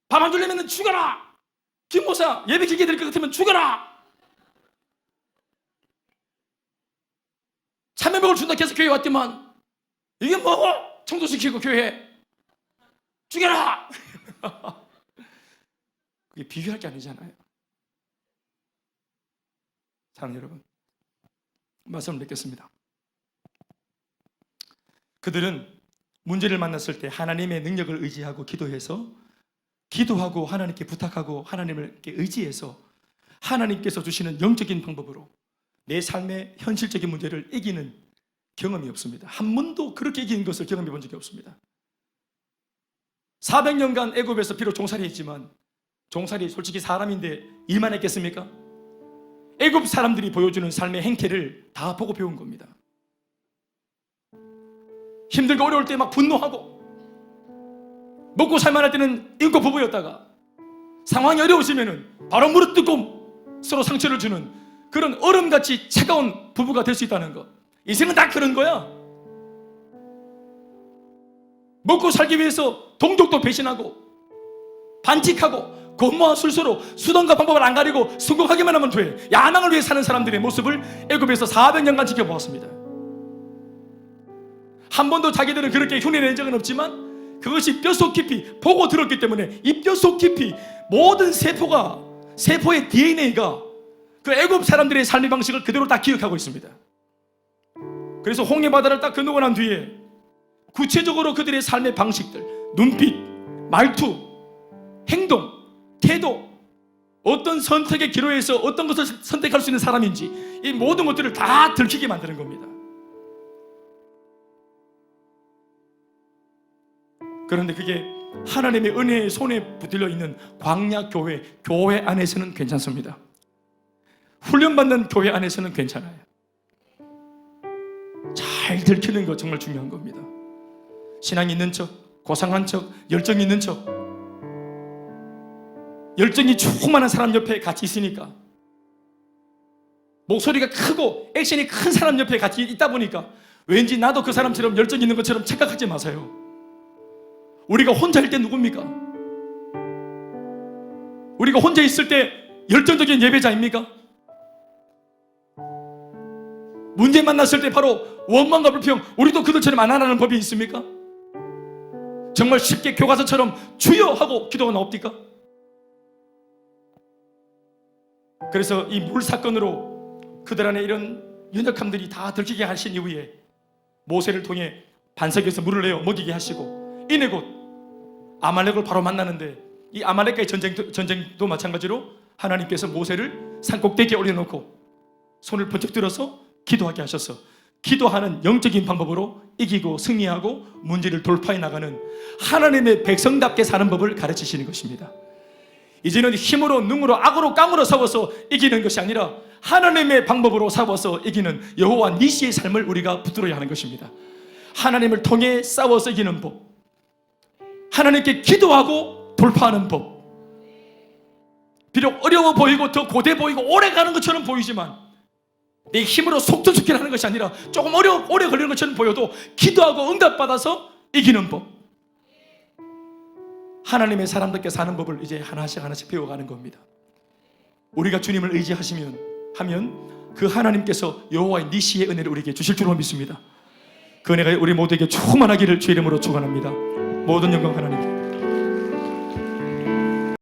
밥 안 주려면 죽여라. 김모사 예배 길게 될 것 같으면 죽여라. 참외먹을 준다 해서 교회 왔더만 이게 뭐 청소시키고 교회 죽여라. 그게 비교할 게 아니잖아요. 사랑하는 여러분, 말씀을 맺겠습니다. 그들은 문제를 만났을 때 하나님의 능력을 의지하고 기도하고 하나님께 부탁하고 하나님을 의지해서 하나님께서 주시는 영적인 방법으로 내 삶의 현실적인 문제를 이기는 경험이 없습니다. 한 번도 그렇게 이기는 것을 경험해 본 적이 없습니다. 400년간 애굽에서 비록 종살이 했지만, 종살이 솔직히 사람인데 일만 했겠습니까? 애굽 사람들이 보여주는 삶의 행태를 다 보고 배운 겁니다. 힘들고 어려울 때 막 분노하고, 먹고 살만할 때는 인고 부부였다가 상황이 어려우시면은 바로 무릎 뜯고 서로 상처를 주는 그런 얼음같이 차가운 부부가 될 수 있다는 것. 인생은 다 그런 거야. 먹고 살기 위해서 동족도 배신하고 반칙하고 고모와 술수로 수단과 방법을 안 가리고 성공하기만 하면 돼. 야망을 위해 사는 사람들의 모습을 애굽에서 400년간 지켜보았습니다. 한 번도 자기들은 그렇게 흉내낸 적은 없지만 그것이 뼛속 깊이 보고 들었기 때문에 이 뼛속 깊이 모든 세포의 DNA가 그 애굽 사람들의 삶의 방식을 그대로 다 기억하고 있습니다. 그래서 홍해 바다를 딱 건너고 난 뒤에 구체적으로 그들의 삶의 방식들, 눈빛, 말투, 행동, 태도, 어떤 선택의 기로에서 어떤 것을 선택할 수 있는 사람인지, 이 모든 것들을 다 들키게 만드는 겁니다. 그런데 그게 하나님의 은혜의 손에 붙들려 있는 광야 교회 안에서는 괜찮습니다. 훈련받는 교회 안에서는 괜찮아요. 잘 들키는 거 정말 중요한 겁니다. 신앙이 있는 척, 고상한 척, 열정이 있는 척, 열정이 충만한 사람 옆에 같이 있으니까, 목소리가 크고 액션이 큰 사람 옆에 같이 있다 보니까 왠지 나도 그 사람처럼 열정 있는 것처럼 착각하지 마세요. 우리가 혼자일 때 누굽니까? 우리가 혼자 있을 때 열정적인 예배자입니까? 문제 만났을 때 바로 원망과 불평, 우리도 그들처럼 안 하라는 법이 있습니까? 정말 쉽게 교과서처럼 주여 하고 기도가 나옵니까? 그래서 이 물 사건으로 그들 안에 이런 연약함들이 다 들키게 하신 이후에 모세를 통해 반석에서 물을 내어 먹이게 하시고, 이내 곧 아말렉을 바로 만나는데, 이 아말렉과의 전쟁도 마찬가지로 하나님께서 모세를 산꼭대기에 올려놓고 손을 번쩍 들어서 기도하게 하셔서 기도하는 영적인 방법으로 이기고 승리하고 문제를 돌파해 나가는 하나님의 백성답게 사는 법을 가르치시는 것입니다. 이제는 힘으로 능으로 악으로 깡으로 싸워서 이기는 것이 아니라 하나님의 방법으로 싸워서 이기는 여호와 니시의 삶을 우리가 붙들어야 하는 것입니다. 하나님을 통해 싸워서 이기는 법, 하나님께 기도하고 돌파하는 법. 비록 어려워 보이고 더 고돼 보이고 오래 가는 것처럼 보이지만 내 힘으로 속전속결 하는 것이 아니라 조금 오래 걸리는 것처럼 보여도 기도하고 응답받아서 이기는 법. 하나님의 사람답게 사는 법을 이제 하나씩 배워가는 겁니다. 우리가 주님을 의지하시면 그 하나님께서 여호와의 니시의 은혜를 우리에게 주실 줄로 믿습니다. 그 은혜가 우리 모두에게 충만하기를 주의 이름으로 축원합니다. 모든 영광 하나님께.